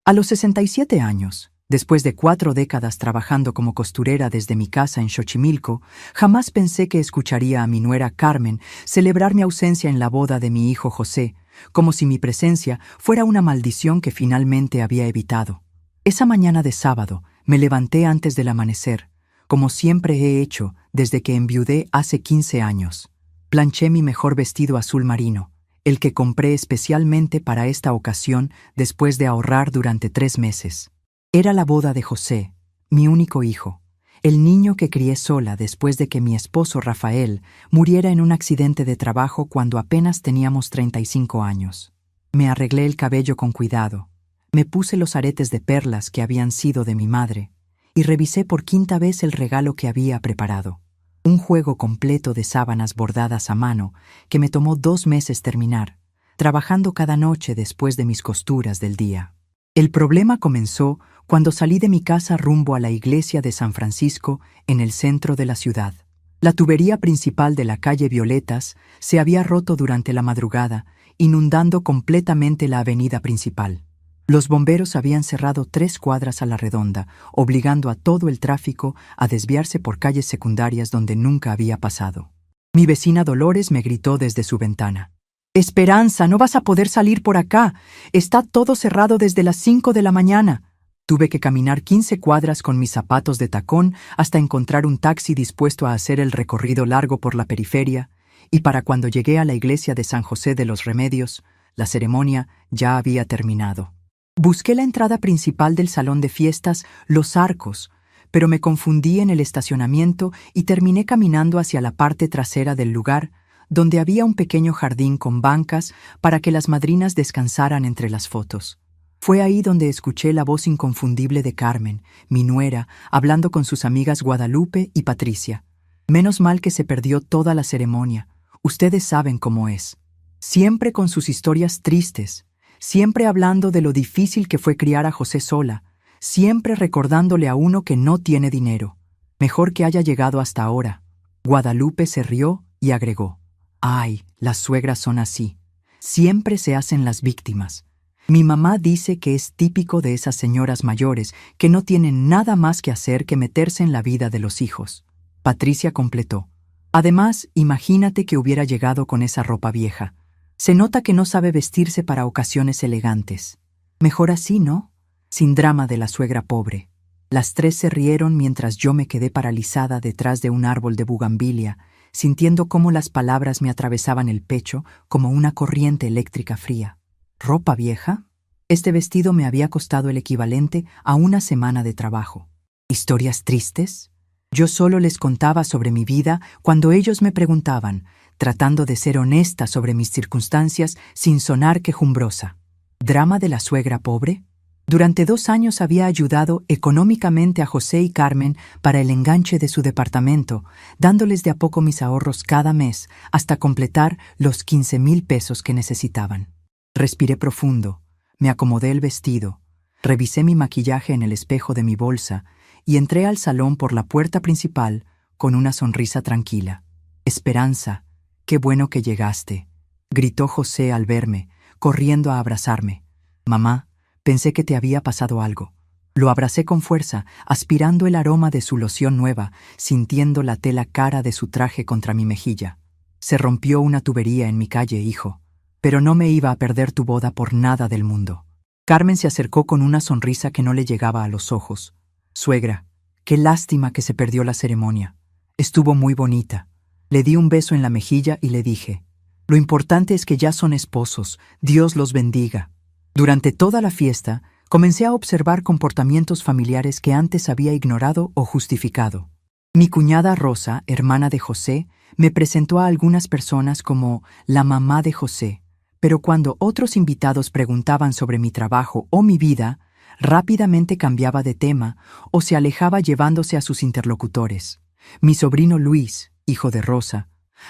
A los 67 años, después de 4 décadas trabajando como costurera desde mi casa en Xochimilco, jamás pensé que escucharía a mi nuera Carmen celebrar mi ausencia en la boda de mi hijo José, como si mi presencia fuera una maldición que finalmente había evitado. Esa mañana de sábado me levanté antes del amanecer, como siempre he hecho desde que enviudé hace 15 años. Planché mi mejor vestido azul marino, el que compré especialmente para esta ocasión después de ahorrar durante 3 meses. Era la boda de José, mi único hijo, el niño que crié sola después de que mi esposo Rafael muriera en un accidente de trabajo cuando apenas teníamos 35 años. Me arreglé el cabello con cuidado, me puse los aretes de perlas que habían sido de mi madre y revisé por 5ª vez el regalo que había preparado. Un juego completo de sábanas bordadas a mano que me tomó 2 meses terminar, trabajando cada noche después de mis costuras del día. El problema comenzó cuando salí de mi casa rumbo a la iglesia de San Francisco en el centro de la ciudad. La tubería principal de la calle Violetas se había roto durante la madrugada, inundando completamente la avenida principal. Los bomberos habían cerrado 3 cuadras a la redonda, obligando a todo el tráfico a desviarse por calles secundarias donde nunca había pasado. Mi vecina Dolores me gritó desde su ventana: «Esperanza, no vas a poder salir por acá. Está todo cerrado desde las 5 de la mañana». Tuve que caminar 15 cuadras con mis zapatos de tacón hasta encontrar un taxi dispuesto a hacer el recorrido largo por la periferia, y para cuando llegué a la iglesia de San José de los Remedios, la ceremonia ya había terminado. Busqué la entrada principal del salón de fiestas, Los Arcos, pero me confundí en el estacionamiento y terminé caminando hacia la parte trasera del lugar, donde había un pequeño jardín con bancas para que las madrinas descansaran entre las fotos. Fue ahí donde escuché la voz inconfundible de Carmen, mi nuera, hablando con sus amigas Guadalupe y Patricia. Menos mal que se perdió toda la ceremonia. Ustedes saben cómo es. Siempre con sus historias tristes, siempre hablando de lo difícil que fue criar a José sola, siempre recordándole a uno que no tiene dinero. Mejor que haya llegado hasta ahora. Guadalupe se rió y agregó: «Ay, las suegras son así. Siempre se hacen las víctimas. Mi mamá dice que es típico de esas señoras mayores que no tienen nada más que hacer que meterse en la vida de los hijos». Patricia completó: «Además, imagínate que hubiera llegado con esa ropa vieja. Se nota que no sabe vestirse para ocasiones elegantes. Mejor así, ¿no?». Sin drama de la suegra pobre. Las 3 se rieron mientras yo me quedé paralizada detrás de un árbol de bugambilia, sintiendo cómo las palabras me atravesaban el pecho como una corriente eléctrica fría. ¿Ropa vieja? Este vestido me había costado el equivalente a una semana de trabajo. ¿Historias tristes? Yo solo les contaba sobre mi vida cuando ellos me preguntaban, tratando de ser honesta sobre mis circunstancias sin sonar quejumbrosa. ¿Drama de la suegra pobre? Durante 2 años había ayudado económicamente a José y Carmen para el enganche de su departamento, dándoles de a poco mis ahorros cada mes hasta completar los 15,000 pesos que necesitaban. Respiré profundo, me acomodé el vestido, revisé mi maquillaje en el espejo de mi bolsa y entré al salón por la puerta principal con una sonrisa tranquila. «Esperanza, qué bueno que llegaste», gritó José al verme, corriendo a abrazarme. «Mamá, pensé que te había pasado algo». Lo abracé con fuerza, aspirando el aroma de su loción nueva, sintiendo la tela cara de su traje contra mi mejilla. «Se rompió una tubería en mi calle, hijo, pero no me iba a perder tu boda por nada del mundo». Carmen se acercó con una sonrisa que no le llegaba a los ojos. «Suegra, qué lástima que se perdió la ceremonia. Estuvo muy bonita». Le di un beso en la mejilla y le dije: «Lo importante es que ya son esposos, Dios los bendiga». Durante toda la fiesta, comencé a observar comportamientos familiares que antes había ignorado o justificado. Mi cuñada Rosa, hermana de José, me presentó a algunas personas como la mamá de José, pero cuando otros invitados preguntaban sobre mi trabajo o mi vida, rápidamente cambiaba de tema o se alejaba llevándose a sus interlocutores. Mi sobrino Luis, hijo de Rosa,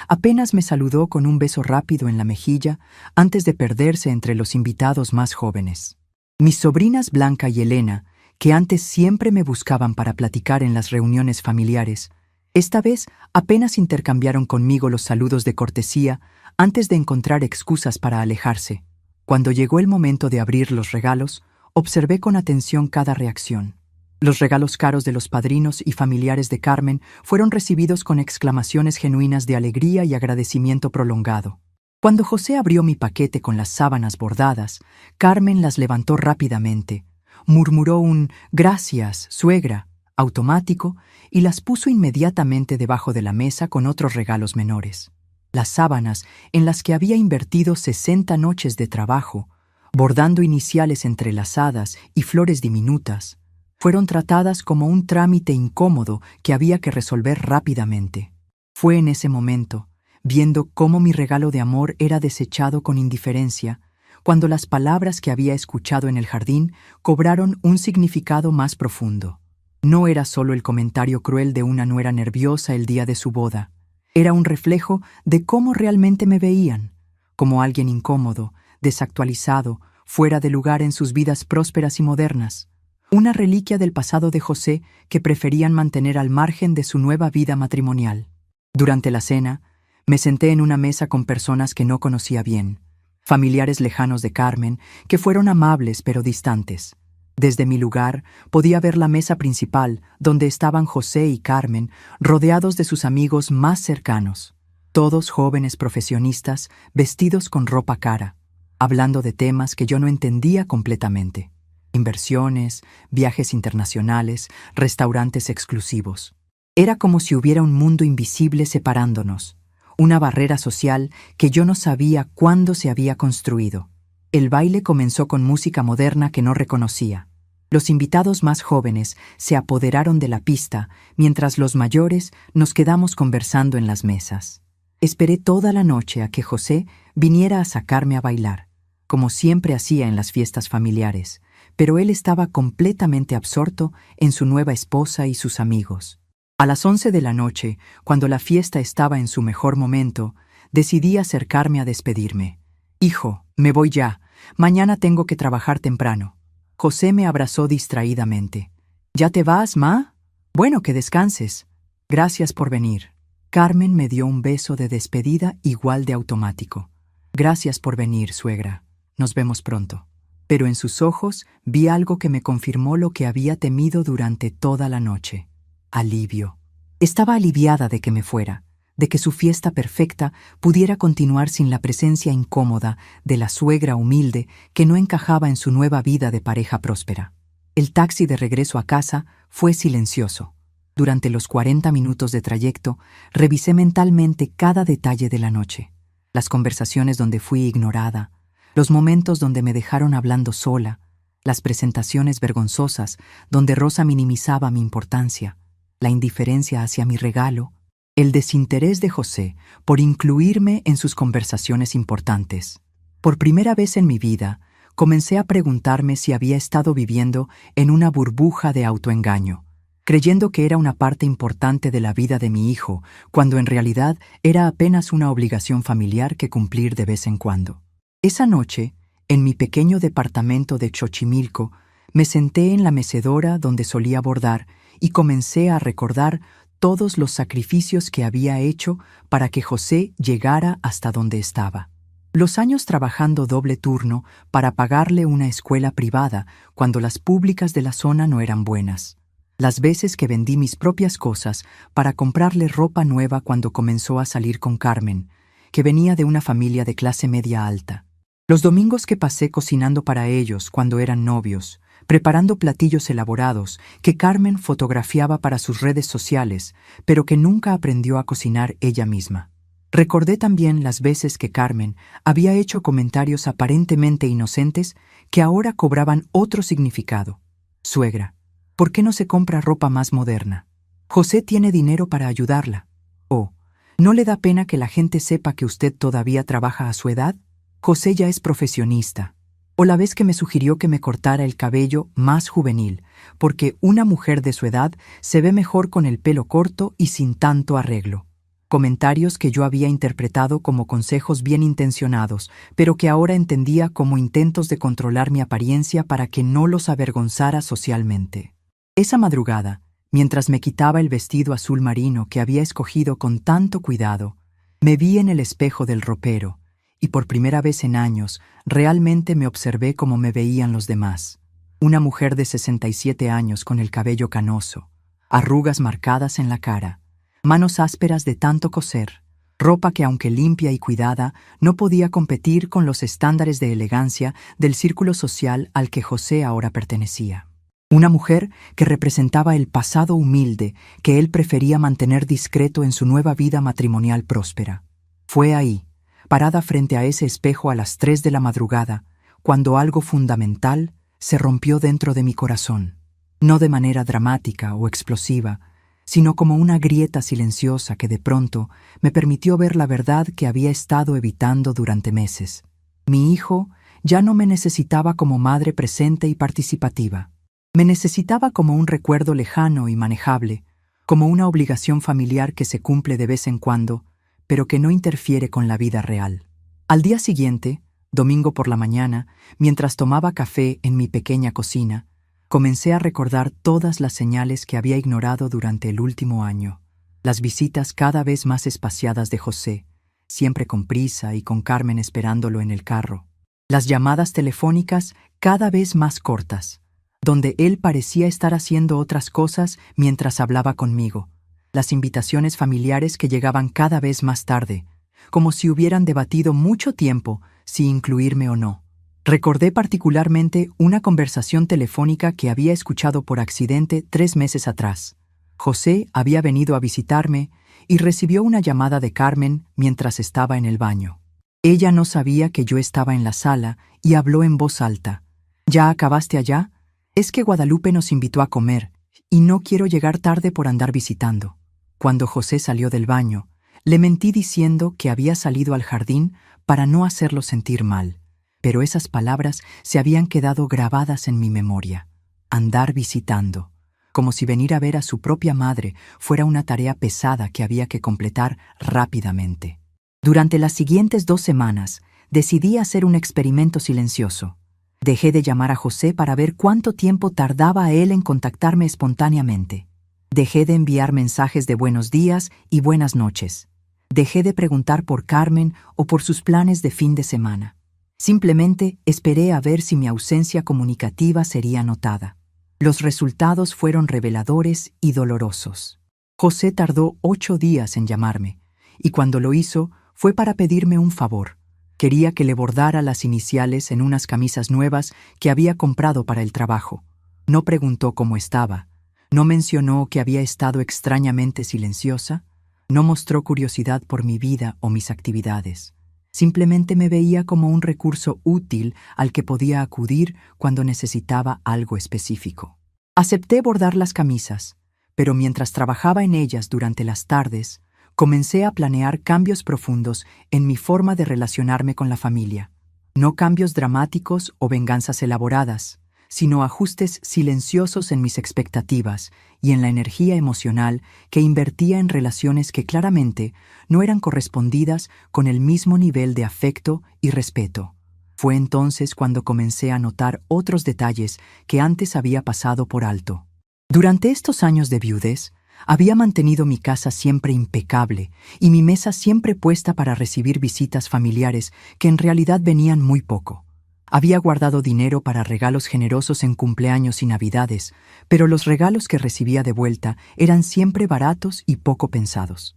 apenas me saludó con un beso rápido en la mejilla antes de perderse entre los invitados más jóvenes. Mis sobrinas Blanca y Elena, que antes siempre me buscaban para platicar en las reuniones familiares, esta vez apenas intercambiaron conmigo los saludos de cortesía antes de encontrar excusas para alejarse. Cuando llegó el momento de abrir los regalos, Observé con atención cada reacción. Los regalos caros de los padrinos y familiares de Carmen fueron recibidos con exclamaciones genuinas de alegría y agradecimiento prolongado. Cuando José abrió mi paquete con las sábanas bordadas, Carmen las levantó rápidamente, murmuró un «Gracias, suegra», automático, y las puso inmediatamente debajo de la mesa con otros regalos menores. Las sábanas, en las que había invertido 60 noches de trabajo, bordando iniciales entrelazadas y flores diminutas, fueron tratadas como un trámite incómodo que había que resolver rápidamente. Fue en ese momento, viendo cómo mi regalo de amor era desechado con indiferencia, cuando las palabras que había escuchado en el jardín cobraron un significado más profundo. No era solo el comentario cruel de una nuera nerviosa el día de su boda. Era un reflejo de cómo realmente me veían, como alguien incómodo, desactualizado, fuera de lugar en sus vidas prósperas y modernas. Una reliquia del pasado de José que preferían mantener al margen de su nueva vida matrimonial. Durante la cena, me senté en una mesa con personas que no conocía bien, familiares lejanos de Carmen, que fueron amables pero distantes. Desde mi lugar podía ver la mesa principal, donde estaban José y Carmen, rodeados de sus amigos más cercanos, todos jóvenes profesionistas, vestidos con ropa cara, hablando de temas que yo no entendía completamente. Inversiones, viajes internacionales, restaurantes exclusivos. Era como si hubiera un mundo invisible separándonos, una barrera social que yo no sabía cuándo se había construido. El baile comenzó con música moderna que no reconocía. Los invitados más jóvenes se apoderaron de la pista, mientras los mayores nos quedamos conversando en las mesas. Esperé toda la noche a que José viniera a sacarme a bailar, como siempre hacía en las fiestas familiares, pero él estaba completamente absorto en su nueva esposa y sus amigos. A las 11 de la noche, cuando la fiesta estaba en su mejor momento, decidí acercarme a despedirme. «Hijo, me voy ya. Mañana tengo que trabajar temprano». José me abrazó distraídamente. «¿Ya te vas, ma? Bueno, que descanses. Gracias por venir». Carmen me dio un beso de despedida igual de automático. «Gracias por venir, suegra. Nos vemos pronto». Pero en sus ojos vi algo que me confirmó lo que había temido durante toda la noche. Alivio. Estaba aliviada de que me fuera, de que su fiesta perfecta pudiera continuar sin la presencia incómoda de la suegra humilde que no encajaba en su nueva vida de pareja próspera. El taxi de regreso a casa fue silencioso. Durante los 40 minutos de trayecto, revisé mentalmente cada detalle de la noche. Las conversaciones donde fui ignorada, los momentos donde me dejaron hablando sola, las presentaciones vergonzosas donde Rosa minimizaba mi importancia, la indiferencia hacia mi regalo, el desinterés de José por incluirme en sus conversaciones importantes. Por primera vez en mi vida, comencé a preguntarme si había estado viviendo en una burbuja de autoengaño, creyendo que era una parte importante de la vida de mi hijo, cuando en realidad era apenas una obligación familiar que cumplir de vez en cuando. Esa noche, en mi pequeño departamento de Xochimilco, me senté en la mecedora donde solía bordar y comencé a recordar todos los sacrificios que había hecho para que José llegara hasta donde estaba. Los años trabajando doble turno para pagarle una escuela privada cuando las públicas de la zona no eran buenas. Las veces que vendí mis propias cosas para comprarle ropa nueva cuando comenzó a salir con Carmen, que venía de una familia de clase media alta. Los domingos que pasé cocinando para ellos cuando eran novios, preparando platillos elaborados que Carmen fotografiaba para sus redes sociales, pero que nunca aprendió a cocinar ella misma. Recordé también las veces que Carmen había hecho comentarios aparentemente inocentes que ahora cobraban otro significado. «Suegra, ¿por qué no se compra ropa más moderna? José tiene dinero para ayudarla». O «¿No le da pena que la gente sepa que usted todavía trabaja a su edad? José ya es profesionista». O la vez que me sugirió que me cortara el cabello más juvenil, porque una mujer de su edad se ve mejor con el pelo corto y sin tanto arreglo. Comentarios que yo había interpretado como consejos bien intencionados, pero que ahora entendía como intentos de controlar mi apariencia para que no los avergonzara socialmente. Esa madrugada, mientras me quitaba el vestido azul marino que había escogido con tanto cuidado, me vi en el espejo del ropero, y por primera vez en años realmente me observé como me veían los demás. Una mujer de 67 años con el cabello canoso, arrugas marcadas en la cara, manos ásperas de tanto coser, ropa que aunque limpia y cuidada, no podía competir con los estándares de elegancia del círculo social al que José ahora pertenecía. Una mujer que representaba el pasado humilde que él prefería mantener discreto en su nueva vida matrimonial próspera. Fue ahí, parada frente a ese espejo a las 3 de la madrugada, cuando algo fundamental se rompió dentro de mi corazón, no de manera dramática o explosiva, sino como una grieta silenciosa que de pronto me permitió ver la verdad que había estado evitando durante meses. Mi hijo ya no me necesitaba como madre presente y participativa. Me necesitaba como un recuerdo lejano y manejable, como una obligación familiar que se cumple de vez en cuando, pero que no interfiere con la vida real. Al día siguiente, domingo por la mañana, mientras tomaba café en mi pequeña cocina, comencé a recordar todas las señales que había ignorado durante el último año. Las visitas cada vez más espaciadas de José, siempre con prisa y con Carmen esperándolo en el carro. Las llamadas telefónicas cada vez más cortas, donde él parecía estar haciendo otras cosas mientras hablaba conmigo. Las invitaciones familiares que llegaban cada vez más tarde, como si hubieran debatido mucho tiempo si incluirme o no. Recordé particularmente una conversación telefónica que había escuchado por accidente 3 meses atrás. José había venido a visitarme y recibió una llamada de Carmen mientras estaba en el baño. Ella no sabía que yo estaba en la sala y habló en voz alta. ¿Ya acabaste allá? Es que Guadalupe nos invitó a comer y no quiero llegar tarde por andar visitando. Cuando José salió del baño, le mentí diciendo que había salido al jardín para no hacerlo sentir mal, pero esas palabras se habían quedado grabadas en mi memoria. Andar visitando, como si venir a ver a su propia madre fuera una tarea pesada que había que completar rápidamente. Durante las siguientes 2 semanas, decidí hacer un experimento silencioso. Dejé de llamar a José para ver cuánto tiempo tardaba él en contactarme espontáneamente. Dejé de enviar mensajes de buenos días y buenas noches. Dejé de preguntar por Carmen o por sus planes de fin de semana. Simplemente esperé a ver si mi ausencia comunicativa sería notada. Los resultados fueron reveladores y dolorosos. José tardó 8 días en llamarme, y cuando lo hizo fue para pedirme un favor. Quería que le bordara las iniciales en unas camisas nuevas que había comprado para el trabajo. No preguntó cómo estaba. No mencionó que había estado extrañamente silenciosa. No mostró curiosidad por mi vida o mis actividades. Simplemente me veía como un recurso útil al que podía acudir cuando necesitaba algo específico. Acepté bordar las camisas, pero mientras trabajaba en ellas durante las tardes, comencé a planear cambios profundos en mi forma de relacionarme con la familia. No cambios dramáticos o venganzas elaboradas, sino ajustes silenciosos en mis expectativas y en la energía emocional que invertía en relaciones que claramente no eran correspondidas con el mismo nivel de afecto y respeto. Fue entonces cuando comencé a notar otros detalles que antes había pasado por alto. Durante estos años de viudez, había mantenido mi casa siempre impecable y mi mesa siempre puesta para recibir visitas familiares que en realidad venían muy poco. Había guardado dinero para regalos generosos en cumpleaños y navidades, pero los regalos que recibía de vuelta eran siempre baratos y poco pensados.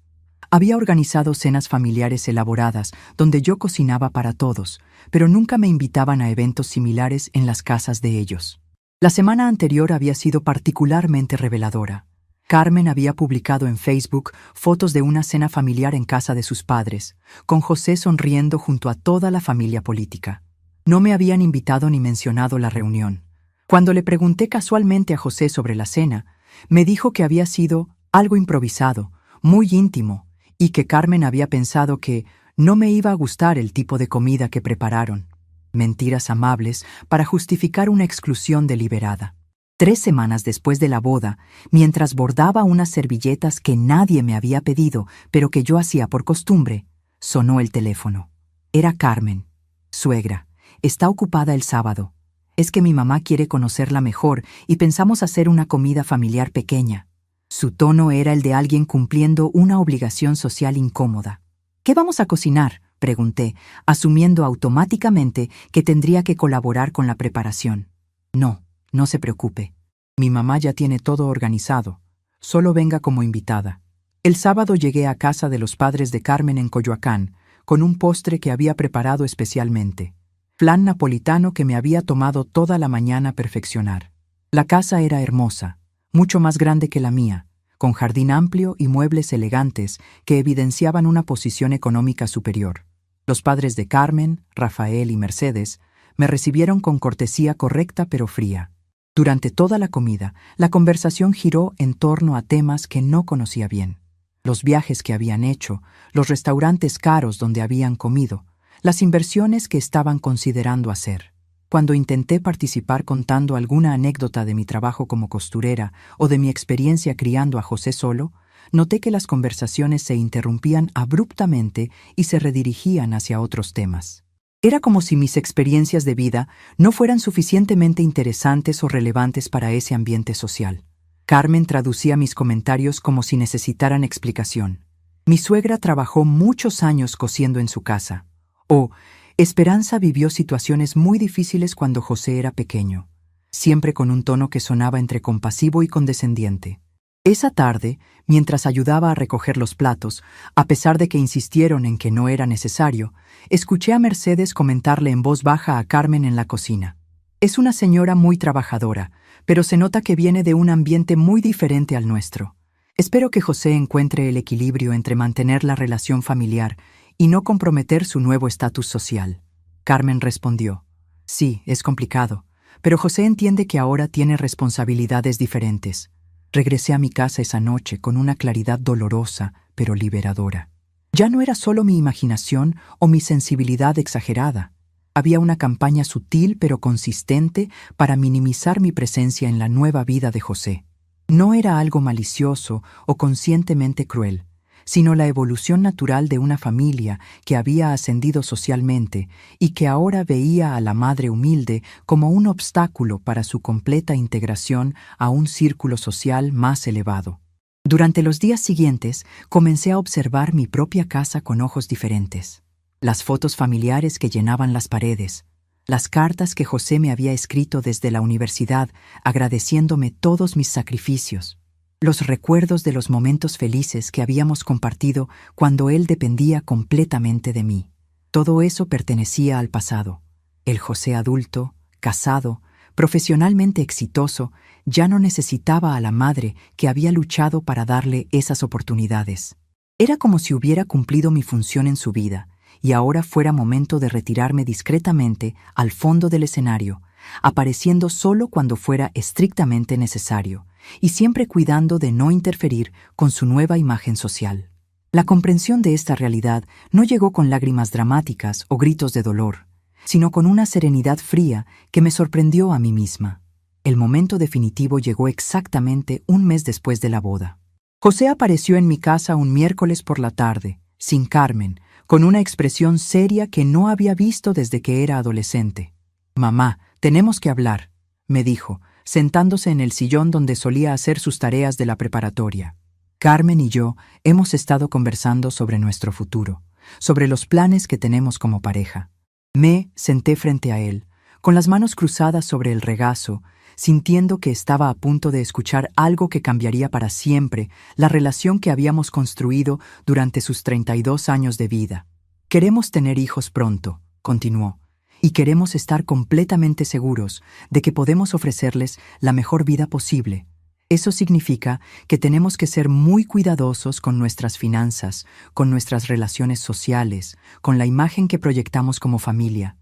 Había organizado cenas familiares elaboradas donde yo cocinaba para todos, pero nunca me invitaban a eventos similares en las casas de ellos. La semana anterior había sido particularmente reveladora. Carmen había publicado en Facebook fotos de una cena familiar en casa de sus padres, con José sonriendo junto a toda la familia política. No me habían invitado ni mencionado la reunión. Cuando le pregunté casualmente a José sobre la cena, me dijo que había sido algo improvisado, muy íntimo, y que Carmen había pensado que no me iba a gustar el tipo de comida que prepararon. Mentiras amables para justificar una exclusión deliberada. 3 semanas después de la boda, mientras bordaba unas servilletas que nadie me había pedido, pero que yo hacía por costumbre, sonó el teléfono. Era Carmen. Suegra, está ocupada el sábado. Es que mi mamá quiere conocerla mejor y pensamos hacer una comida familiar pequeña. Su tono era el de alguien cumpliendo una obligación social incómoda. ¿Qué vamos a cocinar?, pregunté, asumiendo automáticamente que tendría que colaborar con la preparación. No, No se preocupe. Mi mamá ya tiene todo organizado. Solo venga como invitada. El sábado llegué a casa de los padres de Carmen en Coyoacán, con un postre que había preparado especialmente. Flan napolitano que me había tomado toda la mañana perfeccionar. La casa era hermosa, mucho más grande que la mía, con jardín amplio y muebles elegantes que evidenciaban una posición económica superior. Los padres de Carmen, Rafael y Mercedes me recibieron con cortesía correcta pero fría. Durante toda la comida, la conversación giró en torno a temas que no conocía bien. Los viajes que habían hecho, los restaurantes caros donde habían comido, las inversiones que estaban considerando hacer. Cuando intenté participar contando alguna anécdota de mi trabajo como costurera o de mi experiencia criando a José solo, noté que las conversaciones se interrumpían abruptamente y se redirigían hacia otros temas. Era como si mis experiencias de vida no fueran suficientemente interesantes o relevantes para ese ambiente social. Carmen traducía mis comentarios como si necesitaran explicación. Mi suegra trabajó muchos años cosiendo en su casa. O, Esperanza vivió situaciones muy difíciles cuando José era pequeño, siempre con un tono que sonaba entre compasivo y condescendiente. Esa tarde, mientras ayudaba a recoger los platos, a pesar de que insistieron en que no era necesario, escuché a Mercedes comentarle en voz baja a Carmen en la cocina. Es una señora muy trabajadora, pero se nota que viene de un ambiente muy diferente al nuestro. Espero que José encuentre el equilibrio entre mantener la relación familiar y no comprometer su nuevo estatus social. Carmen respondió, sí, es complicado, pero José entiende que ahora tiene responsabilidades diferentes. Regresé a mi casa esa noche con una claridad dolorosa, pero liberadora. Ya no era solo mi imaginación o mi sensibilidad exagerada. Había una campaña sutil pero consistente para minimizar mi presencia en la nueva vida de José. No era algo malicioso o conscientemente cruel, sino la evolución natural de una familia que había ascendido socialmente y que ahora veía a la madre humilde como un obstáculo para su completa integración a un círculo social más elevado. Durante los días siguientes, comencé a observar mi propia casa con ojos diferentes. Las fotos familiares que llenaban las paredes, las cartas que José me había escrito desde la universidad agradeciéndome todos mis sacrificios, los recuerdos de los momentos felices que habíamos compartido cuando él dependía completamente de mí. Todo eso pertenecía al pasado. El José adulto, casado, profesionalmente exitoso, ya no necesitaba a la madre que había luchado para darle esas oportunidades. Era como si hubiera cumplido mi función en su vida, y ahora fuera momento de retirarme discretamente al fondo del escenario, apareciendo solo cuando fuera estrictamente necesario, y siempre cuidando de no interferir con su nueva imagen social. La comprensión de esta realidad no llegó con lágrimas dramáticas o gritos de dolor, sino con una serenidad fría que me sorprendió a mí misma. El momento definitivo llegó exactamente un mes después de la boda. José apareció en mi casa un miércoles por la tarde, sin Carmen, con una expresión seria que no había visto desde que era adolescente. «Mamá, tenemos que hablar», me dijo, sentándose en el sillón donde solía hacer sus tareas de la preparatoria. Carmen y yo hemos estado conversando sobre nuestro futuro, sobre los planes que tenemos como pareja. Me senté frente a él, con las manos cruzadas sobre el regazo, sintiendo que estaba a punto de escuchar algo que cambiaría para siempre la relación que habíamos construido durante sus 32 años de vida. «Queremos tener hijos pronto», continuó, «y queremos estar completamente seguros de que podemos ofrecerles la mejor vida posible. Eso significa que tenemos que ser muy cuidadosos con nuestras finanzas, con nuestras relaciones sociales, con la imagen que proyectamos como familia».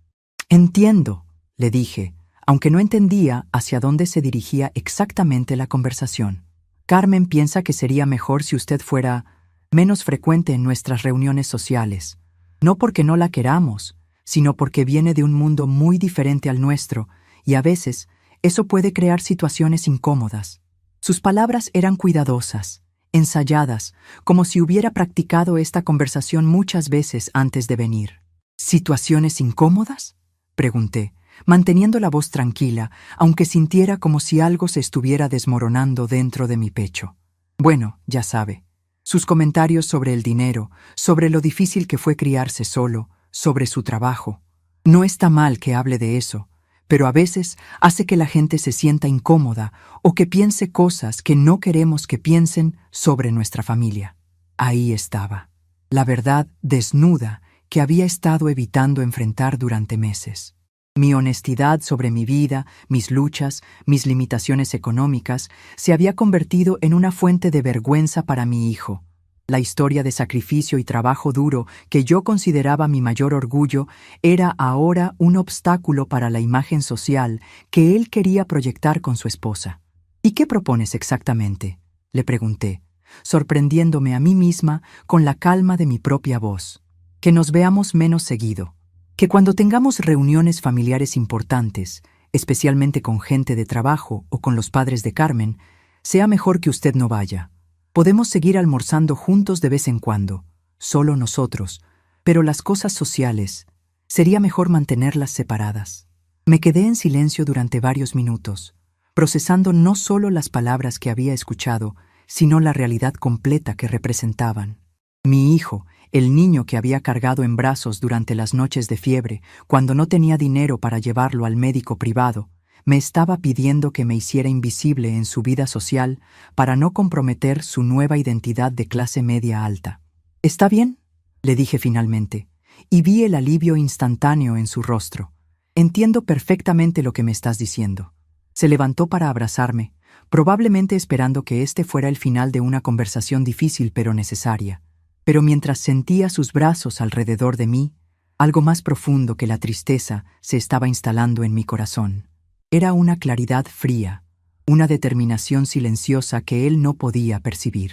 «Entiendo», le dije, aunque no entendía hacia dónde se dirigía exactamente la conversación. «Carmen piensa que sería mejor si usted fuera menos frecuente en nuestras reuniones sociales. No porque no la queramos, sino porque viene de un mundo muy diferente al nuestro, y a veces eso puede crear situaciones incómodas». Sus palabras eran cuidadosas, ensayadas, como si hubiera practicado esta conversación muchas veces antes de venir. «¿Situaciones incómodas?», pregunté, manteniendo la voz tranquila, aunque sintiera como si algo se estuviera desmoronando dentro de mi pecho. «Bueno, ya sabe, sus comentarios sobre el dinero, sobre lo difícil que fue criarse solo, sobre su trabajo. No está mal que hable de eso, pero a veces hace que la gente se sienta incómoda o que piense cosas que no queremos que piensen sobre nuestra familia. Ahí estaba, la verdad desnuda que había estado evitando enfrentar durante meses. Mi honestidad sobre mi vida, mis luchas, mis limitaciones económicas, se había convertido en una fuente de vergüenza para mi hijo. La historia de sacrificio y trabajo duro que yo consideraba mi mayor orgullo era ahora un obstáculo para la imagen social que él quería proyectar con su esposa. ¿Y qué propones exactamente?, le pregunté, sorprendiéndome a mí misma con la calma de mi propia voz. Que nos veamos menos seguido. Que cuando tengamos reuniones familiares importantes, especialmente con gente de trabajo o con los padres de Carmen, sea mejor que usted no vaya. Podemos seguir almorzando juntos de vez en cuando, solo nosotros, pero las cosas sociales, sería mejor mantenerlas separadas. Me quedé en silencio durante varios minutos, procesando no solo las palabras que había escuchado, sino la realidad completa que representaban. Mi hijo, el niño que había cargado en brazos durante las noches de fiebre, cuando no tenía dinero para llevarlo al médico privado, me estaba pidiendo que me hiciera invisible en su vida social para no comprometer su nueva identidad de clase media alta. «¿Está bien?», le dije finalmente, y vi el alivio instantáneo en su rostro. «Entiendo perfectamente lo que me estás diciendo». Se levantó para abrazarme, probablemente esperando que este fuera el final de una conversación difícil pero necesaria. Pero mientras sentía sus brazos alrededor de mí, algo más profundo que la tristeza se estaba instalando en mi corazón. Era una claridad fría, una determinación silenciosa que él no podía percibir.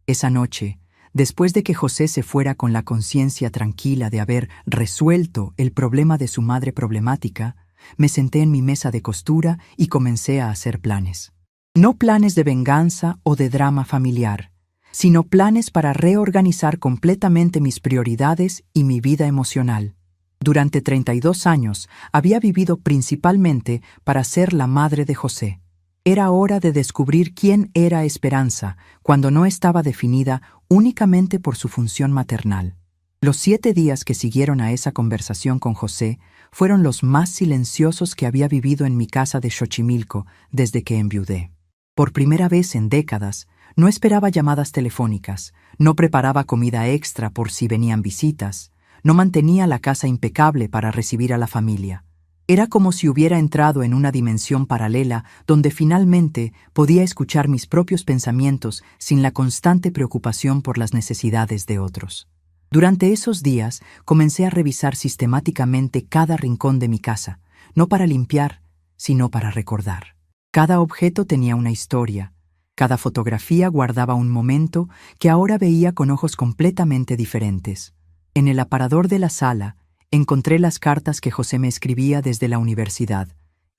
Esa noche, después de que José se fuera con la conciencia tranquila de haber resuelto el problema de su madre problemática, me senté en mi mesa de costura y comencé a hacer planes. No planes de venganza o de drama familiar, sino planes para reorganizar completamente mis prioridades y mi vida emocional. Durante 32 años había vivido principalmente para ser la madre de José. Era hora de descubrir quién era Esperanza cuando no estaba definida únicamente por su función maternal. Los 7 días que siguieron a esa conversación con José fueron los más silenciosos que había vivido en mi casa de Xochimilco desde que enviudé. Por primera vez en décadas, no esperaba llamadas telefónicas, no preparaba comida extra por si venían visitas, no mantenía la casa impecable para recibir a la familia. Era como si hubiera entrado en una dimensión paralela donde finalmente podía escuchar mis propios pensamientos sin la constante preocupación por las necesidades de otros. Durante esos días comencé a revisar sistemáticamente cada rincón de mi casa, no para limpiar, sino para recordar. Cada objeto tenía una historia, cada fotografía guardaba un momento que ahora veía con ojos completamente diferentes. En el aparador de la sala, encontré las cartas que José me escribía desde la universidad,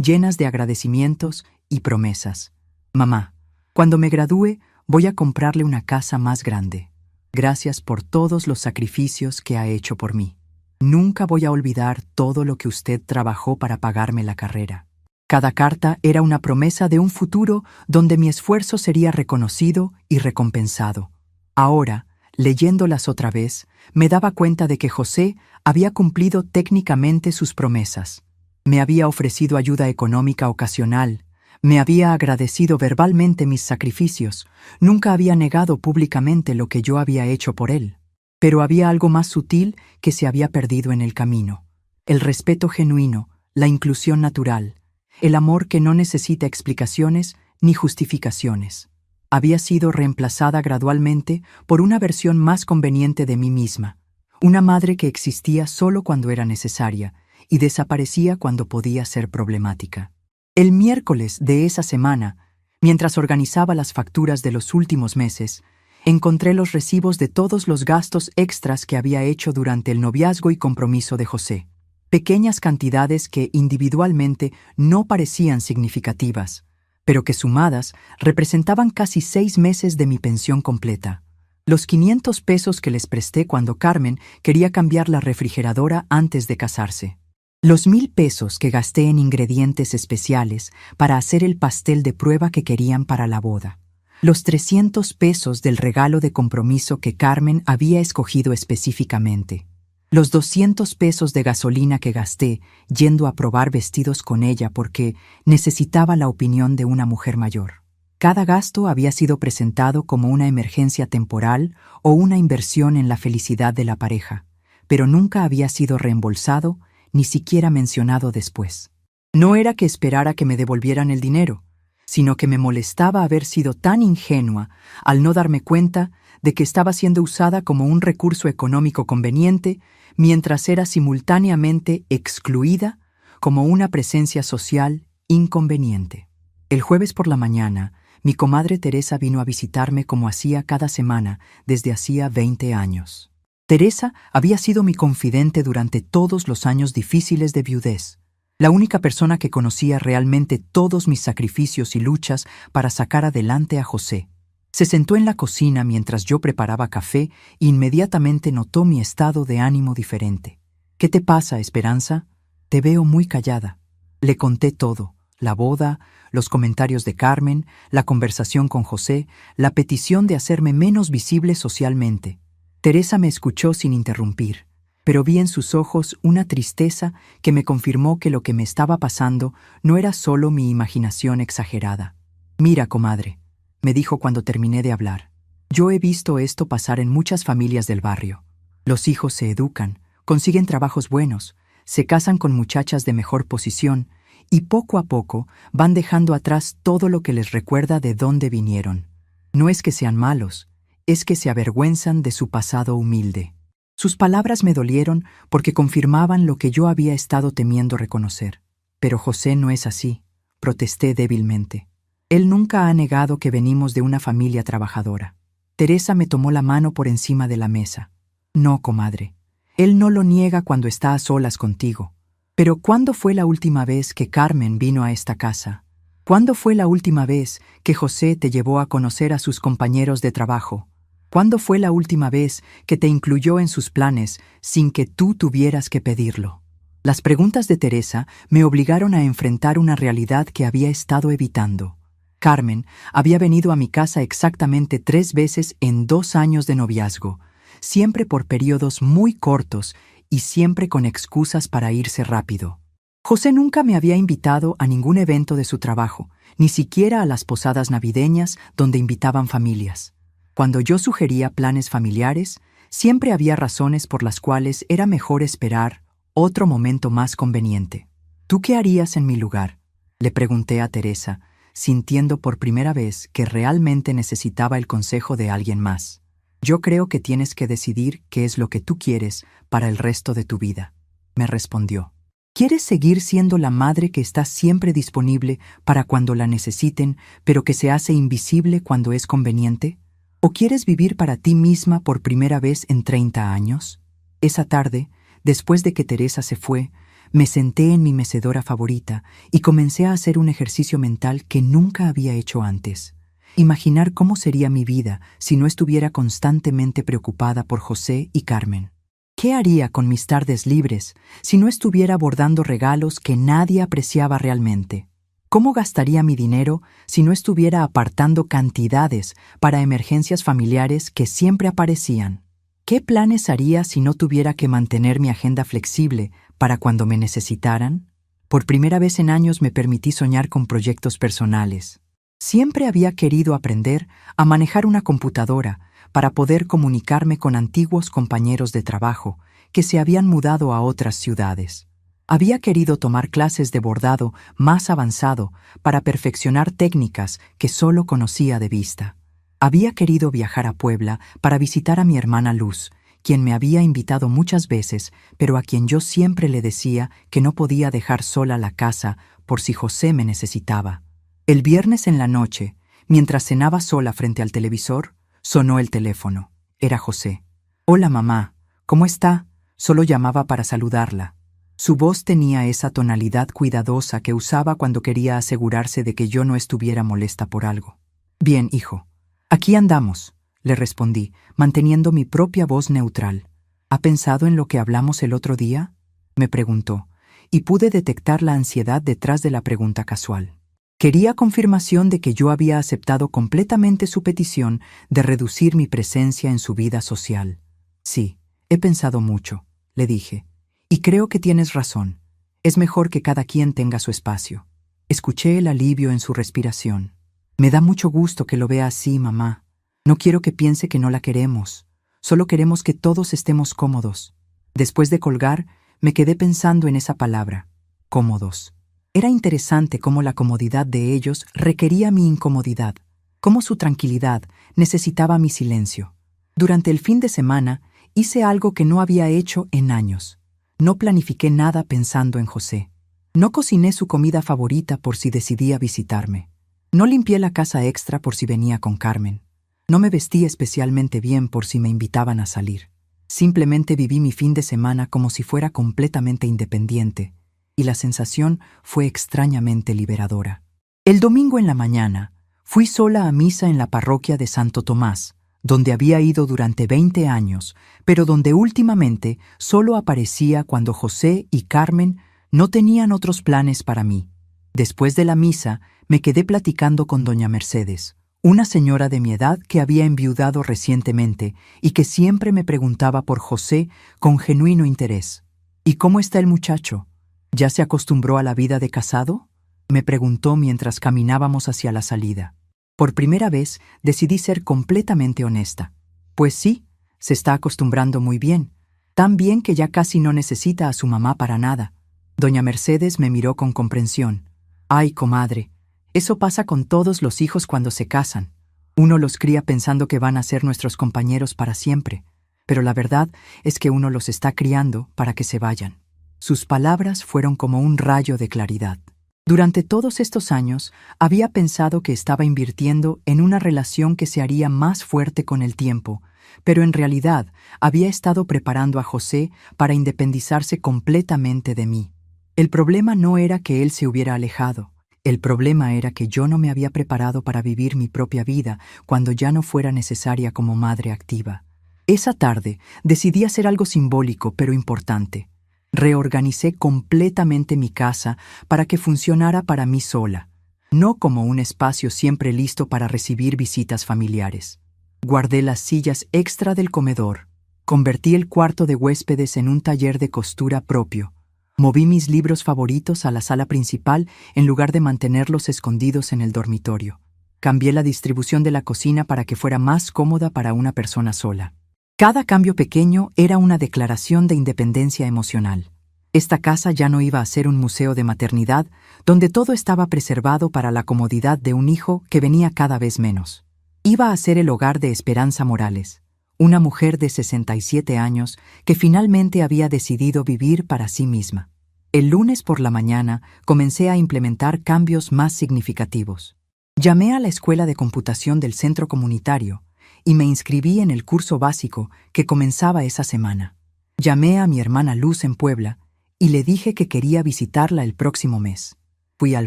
llenas de agradecimientos y promesas. «Mamá, cuando me gradúe, voy a comprarle una casa más grande. Gracias por todos los sacrificios que ha hecho por mí. Nunca voy a olvidar todo lo que usted trabajó para pagarme la carrera». Cada carta era una promesa de un futuro donde mi esfuerzo sería reconocido y recompensado. Ahora, leyéndolas otra vez, me daba cuenta de que José había cumplido técnicamente sus promesas. Me había ofrecido ayuda económica ocasional, me había agradecido verbalmente mis sacrificios, nunca había negado públicamente lo que yo había hecho por él. Pero había algo más sutil que se había perdido en el camino: el respeto genuino, la inclusión natural, el amor que no necesita explicaciones ni justificaciones. Había sido reemplazada gradualmente por una versión más conveniente de mí misma, una madre que existía solo cuando era necesaria y desaparecía cuando podía ser problemática. El miércoles de esa semana, mientras organizaba las facturas de los últimos meses, encontré los recibos de todos los gastos extras que había hecho durante el noviazgo y compromiso de José. Pequeñas cantidades que individualmente no parecían significativas, pero que sumadas representaban casi 6 meses de mi pensión completa. Los 500 pesos que les presté cuando Carmen quería cambiar la refrigeradora antes de casarse. Los 1,000 pesos que gasté en ingredientes especiales para hacer el pastel de prueba que querían para la boda. Los 300 pesos del regalo de compromiso que Carmen había escogido específicamente. Los 200 pesos de gasolina que gasté yendo a probar vestidos con ella porque necesitaba la opinión de una mujer mayor. Cada gasto había sido presentado como una emergencia temporal o una inversión en la felicidad de la pareja, pero nunca había sido reembolsado, ni siquiera mencionado después. No era que esperara que me devolvieran el dinero, sino que me molestaba haber sido tan ingenua al no darme cuenta de que estaba siendo usada como un recurso económico conveniente, mientras era simultáneamente excluida como una presencia social inconveniente. El jueves por la mañana, mi comadre Teresa vino a visitarme como hacía cada semana desde hacía 20 años. Teresa había sido mi confidente durante todos los años difíciles de viudez, la única persona que conocía realmente todos mis sacrificios y luchas para sacar adelante a José. Se sentó en la cocina mientras yo preparaba café e inmediatamente notó mi estado de ánimo diferente. «¿Qué te pasa, Esperanza? Te veo muy callada». Le conté todo: la boda, los comentarios de Carmen, la conversación con José, la petición de hacerme menos visible socialmente. Teresa me escuchó sin interrumpir, pero vi en sus ojos una tristeza que me confirmó que lo que me estaba pasando no era solo mi imaginación exagerada. «Mira, comadre», me dijo cuando terminé de hablar, «yo he visto esto pasar en muchas familias del barrio. Los hijos se educan, consiguen trabajos buenos, se casan con muchachas de mejor posición y poco a poco van dejando atrás todo lo que les recuerda de dónde vinieron. No es que sean malos, es que se avergüenzan de su pasado humilde». Sus palabras me dolieron porque confirmaban lo que yo había estado temiendo reconocer. «Pero José no es así», protesté débilmente. «Él nunca ha negado que venimos de una familia trabajadora». Teresa me tomó la mano por encima de la mesa. «No, comadre. Él no lo niega cuando está a solas contigo. Pero ¿cuándo fue la última vez que Carmen vino a esta casa? ¿Cuándo fue la última vez que José te llevó a conocer a sus compañeros de trabajo? ¿Cuándo fue la última vez que te incluyó en sus planes sin que tú tuvieras que pedirlo?» Las preguntas de Teresa me obligaron a enfrentar una realidad que había estado evitando. Carmen había venido a mi casa exactamente 3 veces en 2 años de noviazgo, siempre por periodos muy cortos y siempre con excusas para irse rápido. José nunca me había invitado a ningún evento de su trabajo, ni siquiera a las posadas navideñas donde invitaban familias. Cuando yo sugería planes familiares, siempre había razones por las cuales era mejor esperar otro momento más conveniente. «¿Tú qué harías en mi lugar?», le pregunté a Teresa, sintiendo por primera vez que realmente necesitaba el consejo de alguien más. «Yo creo que tienes que decidir qué es lo que tú quieres para el resto de tu vida», me respondió. «¿Quieres seguir siendo la madre que está siempre disponible para cuando la necesiten, pero que se hace invisible cuando es conveniente? ¿O quieres vivir para ti misma por primera vez en 30 años? Esa tarde, después de que Teresa se fue, me senté en mi mecedora favorita y comencé a hacer un ejercicio mental que nunca había hecho antes. Imaginar cómo sería mi vida si no estuviera constantemente preocupada por José y Carmen. ¿Qué haría con mis tardes libres si no estuviera bordando regalos que nadie apreciaba realmente? ¿Cómo gastaría mi dinero si no estuviera apartando cantidades para emergencias familiares que siempre aparecían? ¿Qué planes haría si no tuviera que mantener mi agenda flexible para cuando me necesitaran? Por primera vez en años me permití soñar con proyectos personales. Siempre había querido aprender a manejar una computadora para poder comunicarme con antiguos compañeros de trabajo que se habían mudado a otras ciudades. Había querido tomar clases de bordado más avanzado para perfeccionar técnicas que solo conocía de vista. Había querido viajar a Puebla para visitar a mi hermana Luz, quien me había invitado muchas veces, pero a quien yo siempre le decía que no podía dejar sola la casa por si José me necesitaba. El viernes en la noche, mientras cenaba sola frente al televisor, sonó el teléfono. Era José. «Hola, mamá. ¿Cómo está?» Solo llamaba para saludarla. Su voz tenía esa tonalidad cuidadosa que usaba cuando quería asegurarse de que yo no estuviera molesta por algo. «Bien, hijo. Aquí andamos», le respondí, manteniendo mi propia voz neutral. «¿Ha pensado en lo que hablamos el otro día?», me preguntó, y pude detectar la ansiedad detrás de la pregunta casual. Quería confirmación de que yo había aceptado completamente su petición de reducir mi presencia en su vida social. «Sí, he pensado mucho», le dije. Y creo que tienes razón. Es mejor que cada quien tenga su espacio. Escuché el alivio en su respiración. Me da mucho gusto que lo vea así, mamá. No quiero que piense que no la queremos. Solo queremos que todos estemos cómodos. Después de colgar, me quedé pensando en esa palabra, cómodos. Era interesante cómo la comodidad de ellos requería mi incomodidad, cómo su tranquilidad necesitaba mi silencio. Durante el fin de semana, hice algo que no había hecho en años. No planifiqué nada pensando en José. No cociné su comida favorita por si decidía visitarme. No limpié la casa extra por si venía con Carmen. No me vestí especialmente bien por si me invitaban a salir. Simplemente viví mi fin de semana como si fuera completamente independiente, y la sensación fue extrañamente liberadora. El domingo en la mañana, fui sola a misa en la parroquia de Santo Tomás, donde había ido durante 20 años, pero donde últimamente solo aparecía cuando José y Carmen no tenían otros planes para mí. Después de la misa, me quedé platicando con doña Mercedes, una señora de mi edad que había enviudado recientemente y que siempre me preguntaba por José con genuino interés. ¿Y cómo está el muchacho? ¿Ya se acostumbró a la vida de casado?, me preguntó mientras caminábamos hacia la salida. Por primera vez decidí ser completamente honesta. Pues sí, se está acostumbrando muy bien, tan bien que ya casi no necesita a su mamá para nada. Doña Mercedes me miró con comprensión. Ay, comadre, eso pasa con todos los hijos cuando se casan. Uno los cría pensando que van a ser nuestros compañeros para siempre, pero la verdad es que uno los está criando para que se vayan. Sus palabras fueron como un rayo de claridad. Durante todos estos años, había pensado que estaba invirtiendo en una relación que se haría más fuerte con el tiempo, pero en realidad había estado preparando a José para independizarse completamente de mí. El problema no era que él se hubiera alejado. El problema era que yo no me había preparado para vivir mi propia vida cuando ya no fuera necesaria como madre activa. Esa tarde decidí hacer algo simbólico pero importante. Reorganicé completamente mi casa para que funcionara para mí sola, no como un espacio siempre listo para recibir visitas familiares. Guardé las sillas extra del comedor, convertí el cuarto de huéspedes en un taller de costura propio, moví mis libros favoritos a la sala principal en lugar de mantenerlos escondidos en el dormitorio. Cambié la distribución de la cocina para que fuera más cómoda para una persona sola. Cada cambio pequeño era una declaración de independencia emocional. Esta casa ya no iba a ser un museo de maternidad, donde todo estaba preservado para la comodidad de un hijo que venía cada vez menos. Iba a ser el hogar de Esperanza Morales, una mujer de 67 años que finalmente había decidido vivir para sí misma. El lunes por la mañana comencé a implementar cambios más significativos. Llamé a la escuela de computación del centro comunitario y me inscribí en el curso básico que comenzaba esa semana. Llamé a mi hermana Luz en Puebla y le dije que quería visitarla el próximo mes. Fui al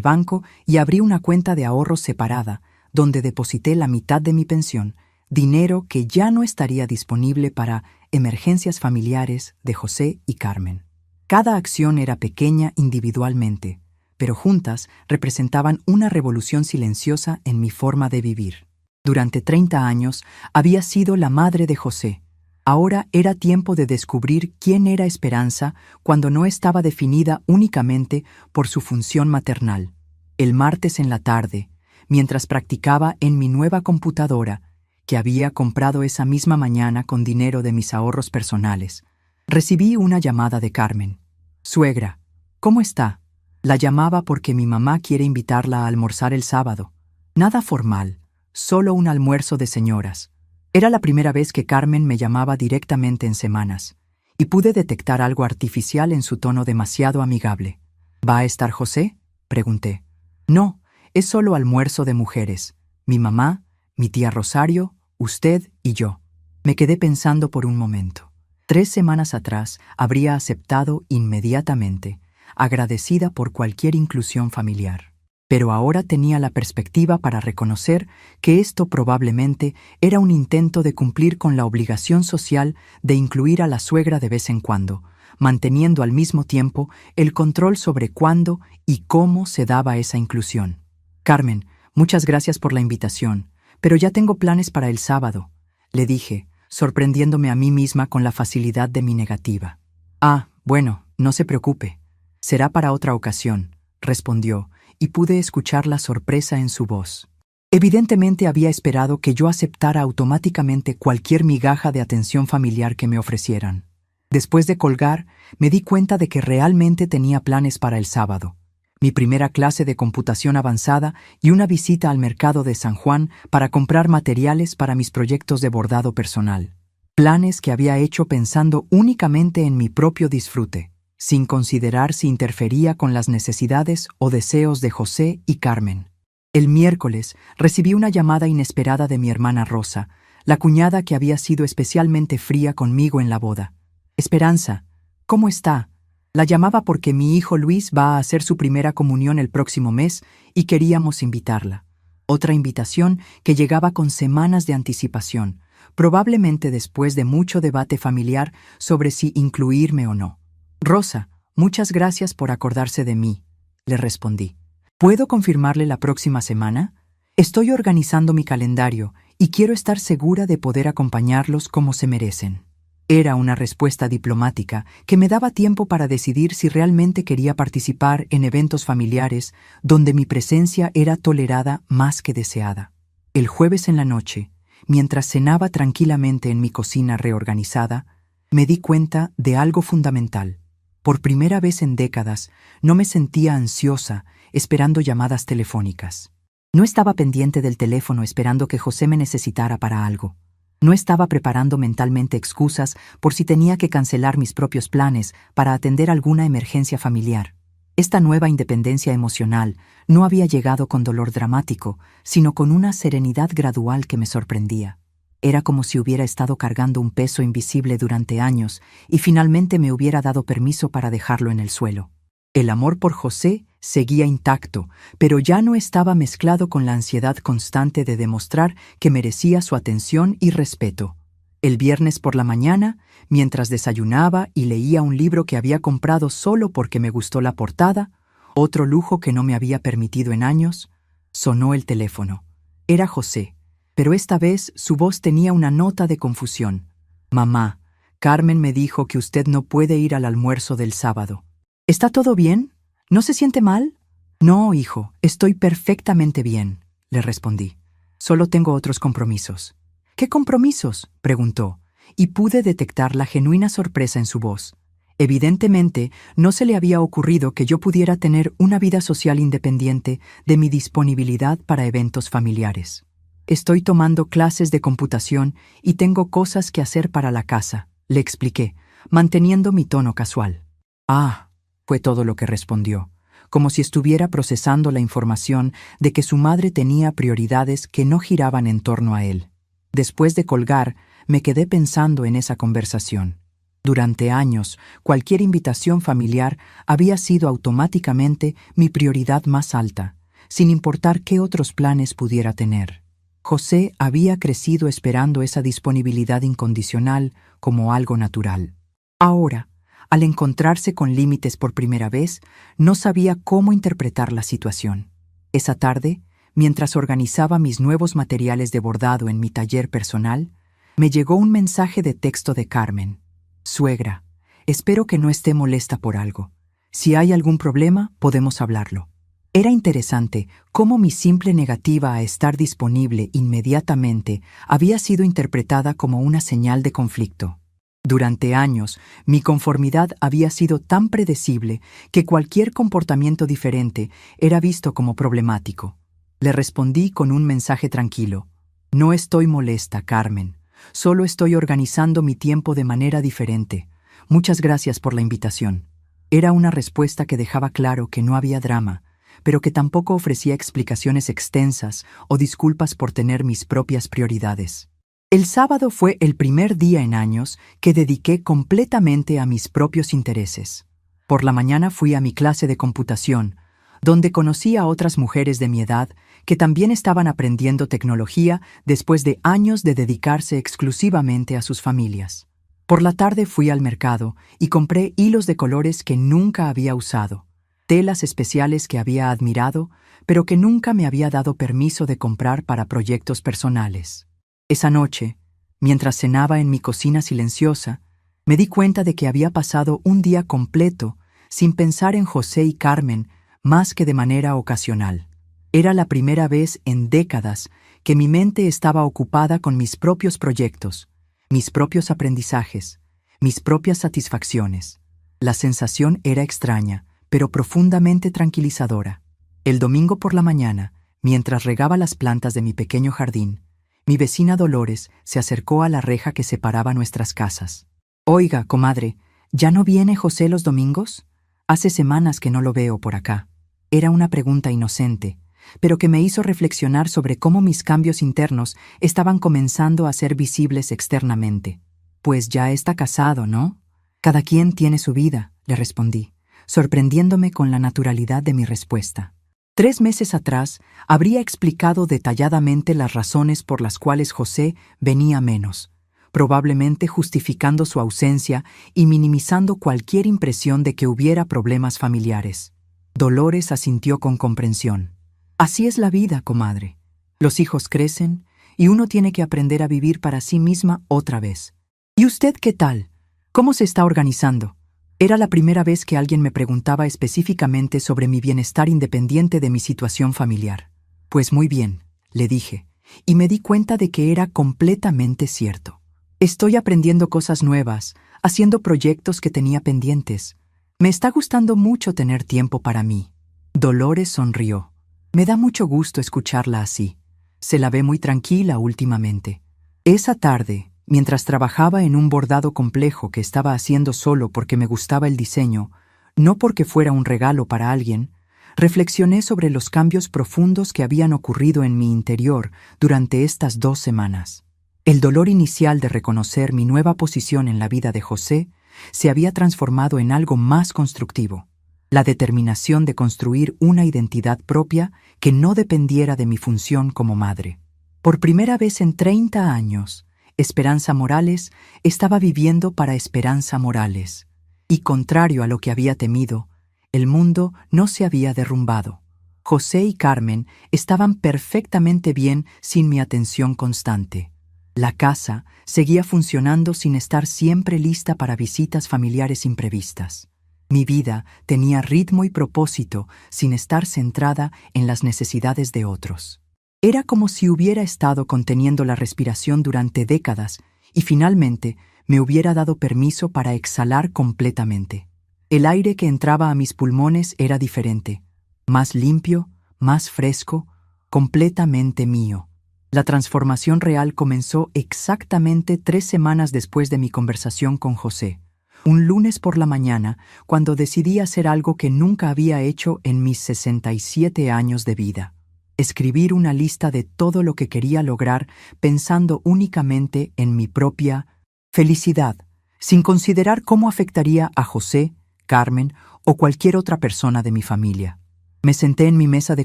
banco y abrí una cuenta de ahorros separada, donde deposité la mitad de mi pensión, dinero que ya no estaría disponible para emergencias familiares de José y Carmen. Cada acción era pequeña individualmente, pero juntas representaban una revolución silenciosa en mi forma de vivir. Durante 30 años había sido la madre de José. Ahora era tiempo de descubrir quién era Esperanza cuando no estaba definida únicamente por su función maternal. El martes en la tarde, mientras practicaba en mi nueva computadora, que había comprado esa misma mañana con dinero de mis ahorros personales, recibí una llamada de Carmen. Suegra, ¿cómo está? La llamaba porque mi mamá quiere invitarla a almorzar el sábado. Nada formal. Solo un almuerzo de señoras. Era la primera vez que Carmen me llamaba directamente en semanas, y pude detectar algo artificial en su tono demasiado amigable. ¿Va a estar José?, pregunté. No, es solo almuerzo de mujeres. Mi mamá, mi tía Rosario, usted y yo. Me quedé pensando por un momento. 3 semanas atrás habría aceptado inmediatamente, agradecida por cualquier inclusión familiar. Pero ahora tenía la perspectiva para reconocer que esto probablemente era un intento de cumplir con la obligación social de incluir a la suegra de vez en cuando, manteniendo al mismo tiempo el control sobre cuándo y cómo se daba esa inclusión. Carmen, muchas gracias por la invitación, pero ya tengo planes para el sábado, le dije, sorprendiéndome a mí misma con la facilidad de mi negativa. Ah, bueno, no se preocupe. Será para otra ocasión, respondió, y pude escuchar la sorpresa en su voz. Evidentemente había esperado que yo aceptara automáticamente cualquier migaja de atención familiar que me ofrecieran. Después de colgar, me di cuenta de que realmente tenía planes para el sábado. Mi primera clase de computación avanzada y una visita al mercado de San Juan para comprar materiales para mis proyectos de bordado personal. Planes que había hecho pensando únicamente en mi propio disfrute, sin considerar si interfería con las necesidades o deseos de José y Carmen. El miércoles recibí una llamada inesperada de mi hermana Rosa, la cuñada que había sido especialmente fría conmigo en la boda. Esperanza, ¿cómo está? La llamaba porque mi hijo Luis va a hacer su primera comunión el próximo mes y queríamos invitarla. Otra invitación que llegaba con semanas de anticipación, probablemente después de mucho debate familiar sobre si incluirme o no. Rosa, muchas gracias por acordarse de mí, le respondí. ¿Puedo confirmarle la próxima semana? Estoy organizando mi calendario y quiero estar segura de poder acompañarlos como se merecen. Era una respuesta diplomática que me daba tiempo para decidir si realmente quería participar en eventos familiares donde mi presencia era tolerada más que deseada. El jueves en la noche, mientras cenaba tranquilamente en mi cocina reorganizada, me di cuenta de algo fundamental. Por primera vez en décadas, no me sentía ansiosa esperando llamadas telefónicas. No estaba pendiente del teléfono esperando que José me necesitara para algo. No estaba preparando mentalmente excusas por si tenía que cancelar mis propios planes para atender alguna emergencia familiar. Esta nueva independencia emocional no había llegado con dolor dramático, sino con una serenidad gradual que me sorprendía. Era como si hubiera estado cargando un peso invisible durante años y finalmente me hubiera dado permiso para dejarlo en el suelo. El amor por José seguía intacto, pero ya no estaba mezclado con la ansiedad constante de demostrar que merecía su atención y respeto. El viernes por la mañana, mientras desayunaba y leía un libro que había comprado solo porque me gustó la portada, otro lujo que no me había permitido en años, sonó el teléfono. Era José, pero esta vez su voz tenía una nota de confusión. Mamá, Carmen me dijo que usted no puede ir al almuerzo del sábado. ¿Está todo bien? ¿No se siente mal? No, hijo, estoy perfectamente bien, le respondí. Solo tengo otros compromisos. ¿Qué compromisos?, preguntó, y pude detectar la genuina sorpresa en su voz. Evidentemente, no se le había ocurrido que yo pudiera tener una vida social independiente de mi disponibilidad para eventos familiares. Estoy tomando clases de computación y tengo cosas que hacer para la casa, le expliqué, manteniendo mi tono casual. Ah, fue todo lo que respondió, como si estuviera procesando la información de que su madre tenía prioridades que no giraban en torno a él. Después de colgar, me quedé pensando en esa conversación. Durante años, cualquier invitación familiar había sido automáticamente mi prioridad más alta, sin importar qué otros planes pudiera tener. José había crecido esperando esa disponibilidad incondicional como algo natural. Ahora, al encontrarse con límites por primera vez, no sabía cómo interpretar la situación. Esa tarde, mientras organizaba mis nuevos materiales de bordado en mi taller personal, me llegó un mensaje de texto de Carmen. Suegra, espero que no esté molesta por algo. Si hay algún problema, podemos hablarlo. Era interesante cómo mi simple negativa a estar disponible inmediatamente había sido interpretada como una señal de conflicto. Durante años, mi conformidad había sido tan predecible que cualquier comportamiento diferente era visto como problemático. Le respondí con un mensaje tranquilo. No estoy molesta, Carmen. Solo estoy organizando mi tiempo de manera diferente. Muchas gracias por la invitación. Era una respuesta que dejaba claro que no había drama, pero que tampoco ofrecía explicaciones extensas o disculpas por tener mis propias prioridades. El sábado fue el primer día en años que dediqué completamente a mis propios intereses. Por la mañana fui a mi clase de computación, donde conocí a otras mujeres de mi edad que también estaban aprendiendo tecnología después de años de dedicarse exclusivamente a sus familias. Por la tarde fui al mercado y compré hilos de colores que nunca había usado, telas especiales que había admirado, pero que nunca me había dado permiso de comprar para proyectos personales. Esa noche, mientras cenaba en mi cocina silenciosa, Me di cuenta de que había pasado un día completo sin pensar en José y Carmen más que de manera ocasional. Era la primera vez en décadas que mi mente estaba ocupada con mis propios proyectos, mis propios aprendizajes, mis propias satisfacciones. La sensación era extraña, pero profundamente tranquilizadora. El domingo por la mañana, mientras regaba las plantas de mi pequeño jardín, mi vecina Dolores se acercó a la reja que separaba nuestras casas. «Oiga, comadre, ¿ya no viene José los domingos? Hace semanas que no lo veo por acá». Era una pregunta inocente, pero que me hizo reflexionar sobre cómo mis cambios internos estaban comenzando a ser visibles externamente. «Pues ya está casado, ¿no? Cada quien tiene su vida», le respondí, sorprendiéndome con la naturalidad de mi respuesta. 3 meses atrás habría explicado detalladamente las razones por las cuales José venía menos, probablemente justificando su ausencia y minimizando cualquier impresión de que hubiera problemas familiares. Dolores asintió con comprensión. «Así es la vida, comadre. Los hijos crecen y uno tiene que aprender a vivir para sí misma otra vez. ¿Y usted qué tal? ¿Cómo se está organizando?». Era la primera vez que alguien me preguntaba específicamente sobre mi bienestar independiente de mi situación familiar. «Pues muy bien», le dije, y me di cuenta de que era completamente cierto. «Estoy aprendiendo cosas nuevas, haciendo proyectos que tenía pendientes. Me está gustando mucho tener tiempo para mí». Dolores sonrió. Me da mucho gusto escucharla así. Se la ve muy tranquila últimamente. Esa tarde, mientras trabajaba en un bordado complejo que estaba haciendo solo porque me gustaba el diseño, no porque fuera un regalo para alguien, reflexioné sobre los cambios profundos que habían ocurrido en mi interior durante estas 2 semanas. El dolor inicial de reconocer mi nueva posición en la vida de José se había transformado en algo más constructivo. La determinación de construir una identidad propia que no dependiera de mi función como madre. Por primera vez en 30 años, Esperanza Morales estaba viviendo para Esperanza Morales. Y contrario a lo que había temido, el mundo no se había derrumbado. José y Carmen estaban perfectamente bien sin mi atención constante. La casa seguía funcionando sin estar siempre lista para visitas familiares imprevistas. Mi vida tenía ritmo y propósito sin estar centrada en las necesidades de otros. Era como si hubiera estado conteniendo la respiración durante décadas y finalmente me hubiera dado permiso para exhalar completamente. El aire que entraba a mis pulmones era diferente, más limpio, más fresco, completamente mío. La transformación real comenzó exactamente 3 semanas después de mi conversación con José. Un lunes por la mañana, cuando decidí hacer algo que nunca había hecho en mis 67 años de vida. Escribir una lista de todo lo que quería lograr pensando únicamente en mi propia felicidad, sin considerar cómo afectaría a José, Carmen o cualquier otra persona de mi familia. Me senté en mi mesa de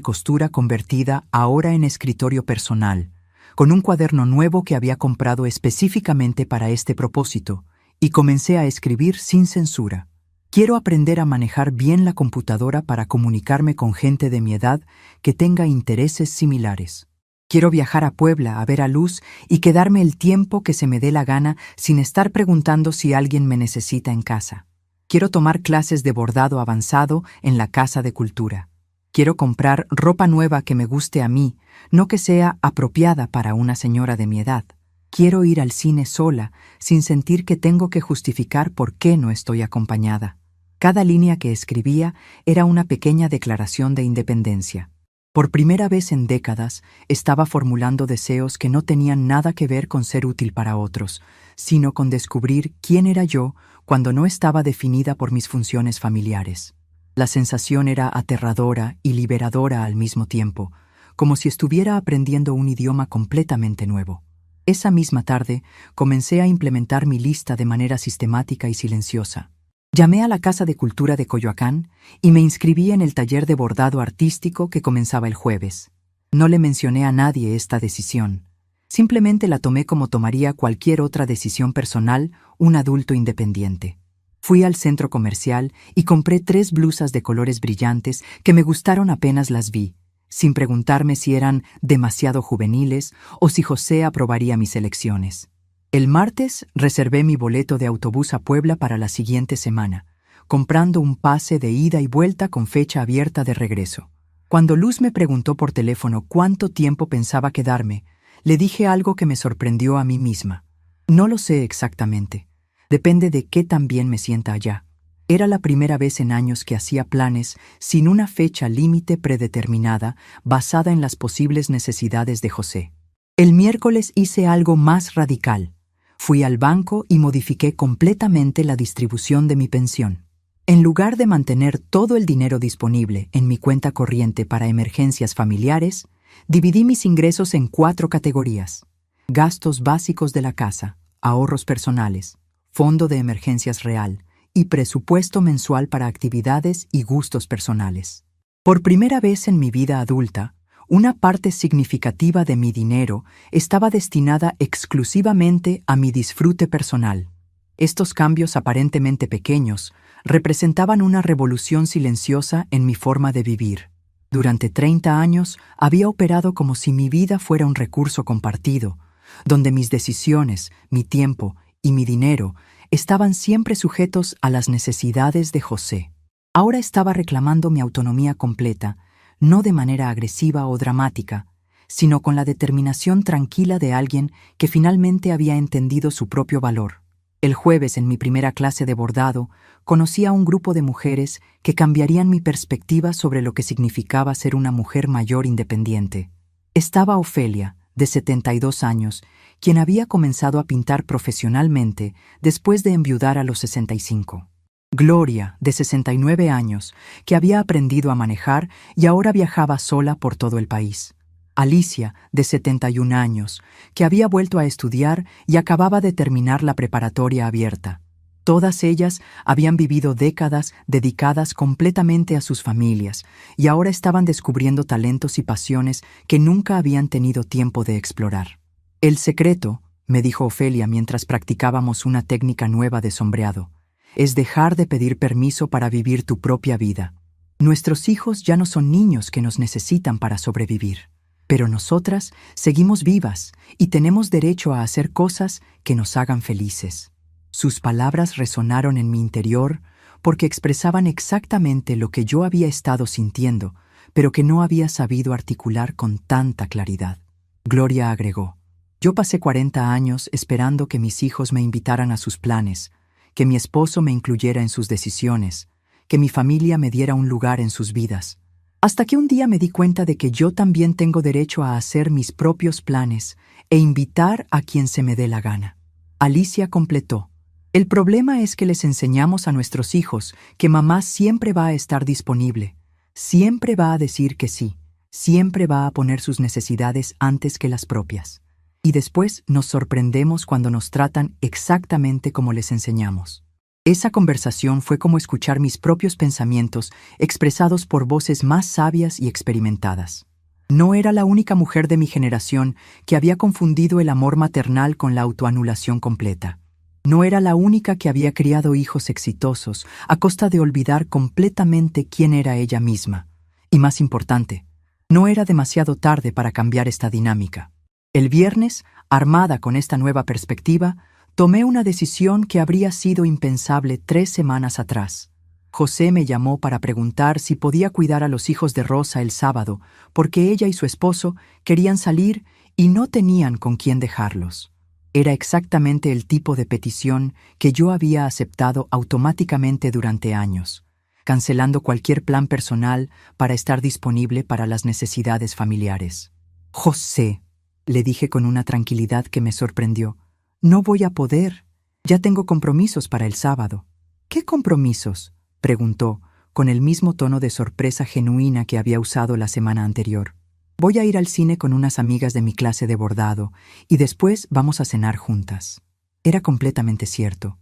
costura convertida ahora en escritorio personal, con un cuaderno nuevo que había comprado específicamente para este propósito, y comencé a escribir sin censura. Quiero aprender a manejar bien la computadora para comunicarme con gente de mi edad que tenga intereses similares. Quiero viajar a Puebla a ver a Luz y quedarme el tiempo que se me dé la gana sin estar preguntando si alguien me necesita en casa. Quiero tomar clases de bordado avanzado en la Casa de Cultura. Quiero comprar ropa nueva que me guste a mí, no que sea apropiada para una señora de mi edad. Quiero ir al cine sola, sin sentir que tengo que justificar por qué no estoy acompañada. Cada línea que escribía era una pequeña declaración de independencia. Por primera vez en décadas, estaba formulando deseos que no tenían nada que ver con ser útil para otros, sino con descubrir quién era yo cuando no estaba definida por mis funciones familiares. La sensación era aterradora y liberadora al mismo tiempo, como si estuviera aprendiendo un idioma completamente nuevo. Esa misma tarde, comencé a implementar mi lista de manera sistemática y silenciosa. Llamé a la Casa de Cultura de Coyoacán y me inscribí en el taller de bordado artístico que comenzaba el jueves. No le mencioné a nadie esta decisión. Simplemente la tomé como tomaría cualquier otra decisión personal un adulto independiente. Fui al centro comercial y compré 3 blusas de colores brillantes que me gustaron apenas las vi, sin preguntarme si eran demasiado juveniles o si José aprobaría mis elecciones. El martes reservé mi boleto de autobús a Puebla para la siguiente semana, comprando un pase de ida y vuelta con fecha abierta de regreso. Cuando Luz me preguntó por teléfono cuánto tiempo pensaba quedarme, le dije algo que me sorprendió a mí misma. No lo sé exactamente. Depende de qué tan bien me sienta allá. Era la primera vez en años que hacía planes sin una fecha límite predeterminada basada en las posibles necesidades de José. El miércoles hice algo más radical. Fui al banco y modifiqué completamente la distribución de mi pensión. En lugar de mantener todo el dinero disponible en mi cuenta corriente para emergencias familiares, dividí mis ingresos en 4 categorías: gastos básicos de la casa, ahorros personales, fondo de emergencias real y presupuesto mensual para actividades y gustos personales. Por primera vez en mi vida adulta, una parte significativa de mi dinero estaba destinada exclusivamente a mi disfrute personal. Estos cambios aparentemente pequeños representaban una revolución silenciosa en mi forma de vivir. Durante 30 años había operado como si mi vida fuera un recurso compartido, donde mis decisiones, mi tiempo y mi dinero estaban siempre sujetos a las necesidades de José. Ahora estaba reclamando mi autonomía completa, no de manera agresiva o dramática, sino con la determinación tranquila de alguien que finalmente había entendido su propio valor. El jueves, en mi primera clase de bordado, conocí a un grupo de mujeres que cambiarían mi perspectiva sobre lo que significaba ser una mujer mayor independiente. Estaba Ofelia, de 72 años, quien había comenzado a pintar profesionalmente después de enviudar a los 65. Gloria, de 69 años, que había aprendido a manejar y ahora viajaba sola por todo el país. Alicia, de 71 años, que había vuelto a estudiar y acababa de terminar la preparatoria abierta. Todas ellas habían vivido décadas dedicadas completamente a sus familias y ahora estaban descubriendo talentos y pasiones que nunca habían tenido tiempo de explorar. El secreto, me dijo Ofelia mientras practicábamos una técnica nueva de sombreado, es dejar de pedir permiso para vivir tu propia vida. Nuestros hijos ya no son niños que nos necesitan para sobrevivir, pero nosotras seguimos vivas y tenemos derecho a hacer cosas que nos hagan felices. Sus palabras resonaron en mi interior porque expresaban exactamente lo que yo había estado sintiendo, pero que no había sabido articular con tanta claridad. Gloria agregó: yo pasé 40 años esperando que mis hijos me invitaran a sus planes, que mi esposo me incluyera en sus decisiones, que mi familia me diera un lugar en sus vidas. Hasta que un día me di cuenta de que yo también tengo derecho a hacer mis propios planes e invitar a quien se me dé la gana. Alicia completó: el problema es que les enseñamos a nuestros hijos que mamá siempre va a estar disponible, siempre va a decir que sí, siempre va a poner sus necesidades antes que las propias. Y después nos sorprendemos cuando nos tratan exactamente como les enseñamos. Esa conversación fue como escuchar mis propios pensamientos expresados por voces más sabias y experimentadas. No era la única mujer de mi generación que había confundido el amor maternal con la autoanulación completa. No era la única que había criado hijos exitosos a costa de olvidar completamente quién era ella misma. Y más importante, no era demasiado tarde para cambiar esta dinámica. El viernes, armada con esta nueva perspectiva, tomé una decisión que habría sido impensable 3 semanas atrás. José me llamó para preguntar si podía cuidar a los hijos de Rosa el sábado, porque ella y su esposo querían salir y no tenían con quién dejarlos. Era exactamente el tipo de petición que yo había aceptado automáticamente durante años, cancelando cualquier plan personal para estar disponible para las necesidades familiares. José, le dije con una tranquilidad que me sorprendió, no voy a poder. Ya tengo compromisos para el sábado. ¿Qué compromisos?, preguntó, con el mismo tono de sorpresa genuina que había usado la semana anterior. Voy a ir al cine con unas amigas de mi clase de bordado y después vamos a cenar juntas. Era completamente cierto.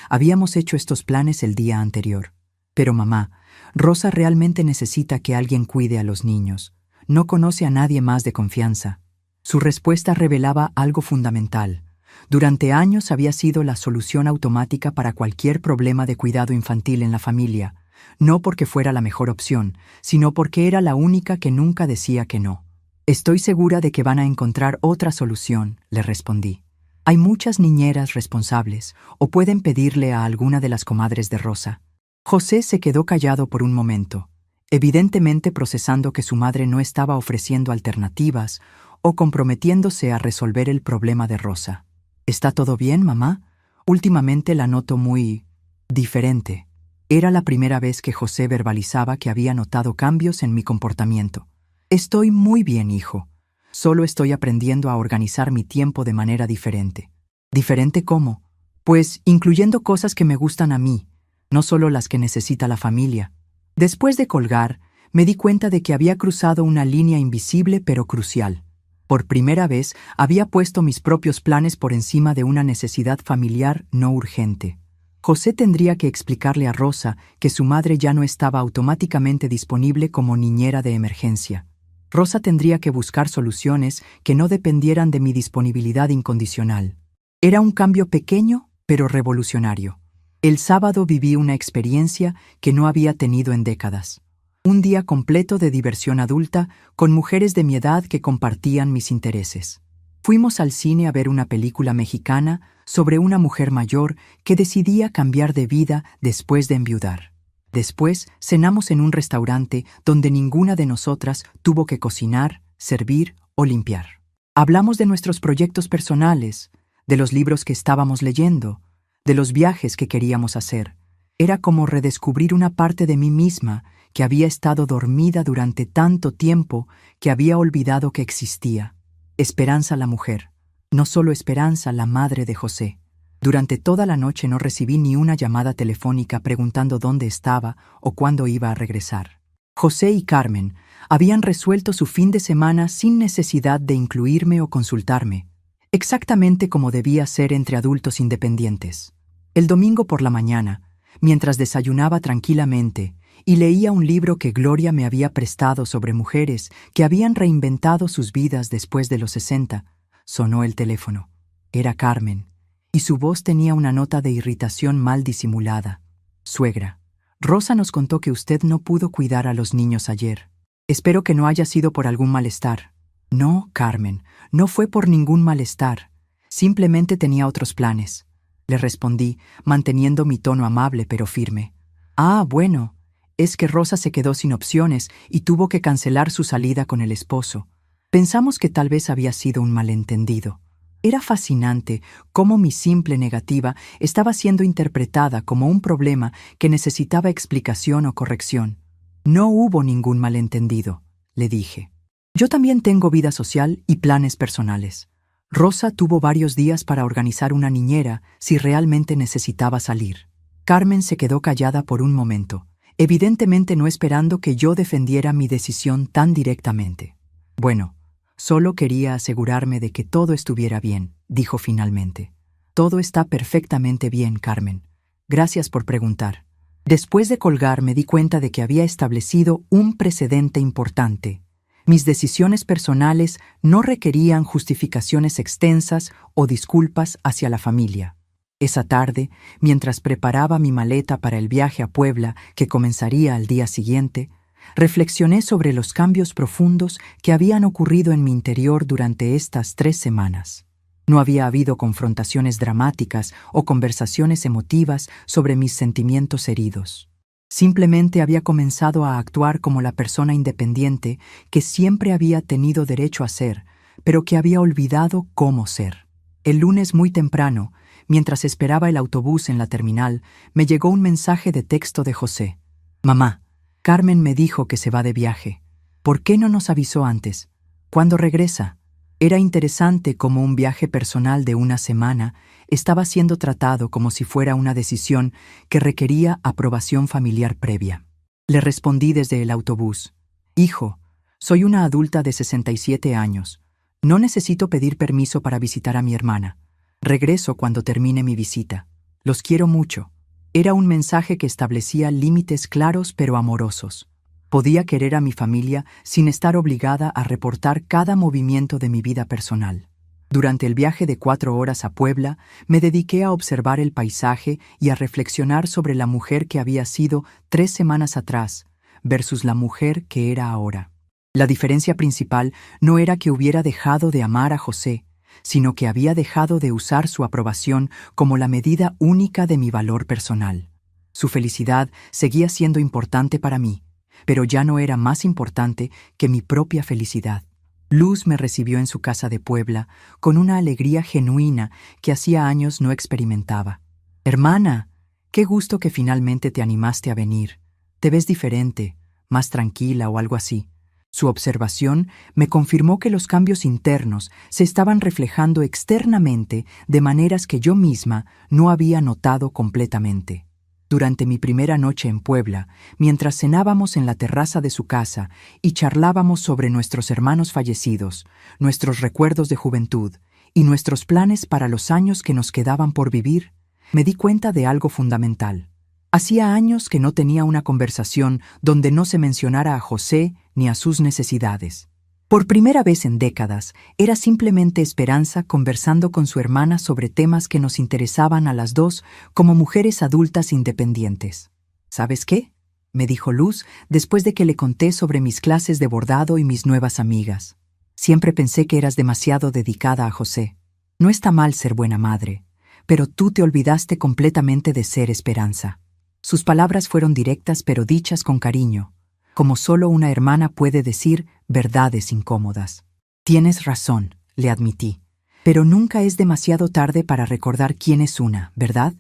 Habíamos hecho estos planes el día anterior. Pero mamá, Rosa realmente necesita que alguien cuide a los niños. No conoce a nadie más de confianza. Su respuesta revelaba algo fundamental. Durante años había sido la solución automática para cualquier problema de cuidado infantil en la familia, no porque fuera la mejor opción, sino porque era la única que nunca decía que no. Estoy segura de que van a encontrar otra solución, le respondí. Hay muchas niñeras responsables, o pueden pedirle a alguna de las comadres de Rosa. José se quedó callado por un momento, evidentemente procesando que su madre no estaba ofreciendo alternativas o comprometiéndose a resolver el problema de Rosa. ¿Está todo bien, mamá? Últimamente la noto muy diferente. Era la primera vez que José verbalizaba que había notado cambios en mi comportamiento. Estoy muy bien, hijo. Solo estoy aprendiendo a organizar mi tiempo de manera diferente. ¿Diferente cómo? Pues incluyendo cosas que me gustan a mí, no solo las que necesita la familia. Después de colgar, me di cuenta de que había cruzado una línea invisible pero crucial. Por primera vez había puesto mis propios planes por encima de una necesidad familiar no urgente. José tendría que explicarle a Rosa que su madre ya no estaba automáticamente disponible como niñera de emergencia. Rosa tendría que buscar soluciones que no dependieran de mi disponibilidad incondicional. Era un cambio pequeño, pero revolucionario. El sábado viví una experiencia que no había tenido en décadas. Un día completo de diversión adulta con mujeres de mi edad que compartían mis intereses. Fuimos al cine a ver una película mexicana sobre una mujer mayor que decidía cambiar de vida después de enviudar. Después cenamos en un restaurante donde ninguna de nosotras tuvo que cocinar, servir o limpiar. Hablamos de nuestros proyectos personales, de los libros que estábamos leyendo, de los viajes que queríamos hacer. Era como redescubrir una parte de mí misma que había estado dormida durante tanto tiempo que había olvidado que existía. Esperanza la mujer, no solo Esperanza la madre de José. Durante toda la noche no recibí ni una llamada telefónica preguntando dónde estaba o cuándo iba a regresar. José y Carmen habían resuelto su fin de semana sin necesidad de incluirme o consultarme, exactamente como debía ser entre adultos independientes. El domingo por la mañana, mientras desayunaba tranquilamente y leía un libro que Gloria me había prestado sobre mujeres que habían reinventado sus vidas después de los 60, sonó el teléfono. Era Carmen, y su voz tenía una nota de irritación mal disimulada. Suegra, Rosa nos contó que usted no pudo cuidar a los niños ayer. Espero que no haya sido por algún malestar. No, Carmen, no fue por ningún malestar. Simplemente tenía otros planes. Le respondí, manteniendo mi tono amable pero firme. Ah, bueno, es que Rosa se quedó sin opciones y tuvo que cancelar su salida con el esposo. Pensamos que tal vez había sido un malentendido. Era fascinante cómo mi simple negativa estaba siendo interpretada como un problema que necesitaba explicación o corrección. No hubo ningún malentendido, le dije. Yo también tengo vida social y planes personales. Rosa tuvo varios días para organizar una niñera si realmente necesitaba salir. Carmen se quedó callada por un momento, evidentemente no esperando que yo defendiera mi decisión tan directamente. Bueno, solo quería asegurarme de que todo estuviera bien, dijo finalmente. Todo está perfectamente bien, Carmen. Gracias por preguntar. Después de colgar me di cuenta de que había establecido un precedente importante. Mis decisiones personales no requerían justificaciones extensas o disculpas hacia la familia. Esa tarde, mientras preparaba mi maleta para el viaje a Puebla que comenzaría al día siguiente, reflexioné sobre los cambios profundos que habían ocurrido en mi interior durante estas 3 semanas. No había habido confrontaciones dramáticas o conversaciones emotivas sobre mis sentimientos heridos. Simplemente había comenzado a actuar como la persona independiente que siempre había tenido derecho a ser, pero que había olvidado cómo ser. El lunes muy temprano, mientras esperaba el autobús en la terminal, me llegó un mensaje de texto de José. Mamá, Carmen me dijo que se va de viaje. ¿Por qué no nos avisó antes? ¿Cuándo regresa? Era interesante cómo un viaje personal de una semana estaba siendo tratado como si fuera una decisión que requería aprobación familiar previa. Le respondí desde el autobús. Hijo, soy una adulta de 67 años. No necesito pedir permiso para visitar a mi hermana. Regreso cuando termine mi visita. Los quiero mucho. Era un mensaje que establecía límites claros pero amorosos. Podía querer a mi familia sin estar obligada a reportar cada movimiento de mi vida personal. Durante el viaje de 4 horas a Puebla, me dediqué a observar el paisaje y a reflexionar sobre la mujer que había sido 3 semanas atrás versus la mujer que era ahora. La diferencia principal no era que hubiera dejado de amar a José, sino que había dejado de usar su aprobación como la medida única de mi valor personal. Su felicidad seguía siendo importante para mí, pero ya no era más importante que mi propia felicidad. Luz me recibió en su casa de Puebla con una alegría genuina que hacía años no experimentaba. «Hermana, qué gusto que finalmente te animaste a venir. Te ves diferente, más tranquila o algo así». Su observación me confirmó que los cambios internos se estaban reflejando externamente de maneras que yo misma no había notado completamente. Durante mi primera noche en Puebla, mientras cenábamos en la terraza de su casa y charlábamos sobre nuestros hermanos fallecidos, nuestros recuerdos de juventud y nuestros planes para los años que nos quedaban por vivir, me di cuenta de algo fundamental. Hacía años que no tenía una conversación donde no se mencionara a José ni a sus necesidades. Por primera vez en décadas, era simplemente Esperanza conversando con su hermana sobre temas que nos interesaban a las dos como mujeres adultas independientes. «¿Sabes qué?», me dijo Luz después de que le conté sobre mis clases de bordado y mis nuevas amigas. «Siempre pensé que eras demasiado dedicada a José. No está mal ser buena madre, pero tú te olvidaste completamente de ser Esperanza». Sus palabras fueron directas pero dichas con cariño, como solo una hermana puede decir verdades incómodas. «Tienes razón», le admití, «pero nunca es demasiado tarde para recordar quién es una, ¿verdad?».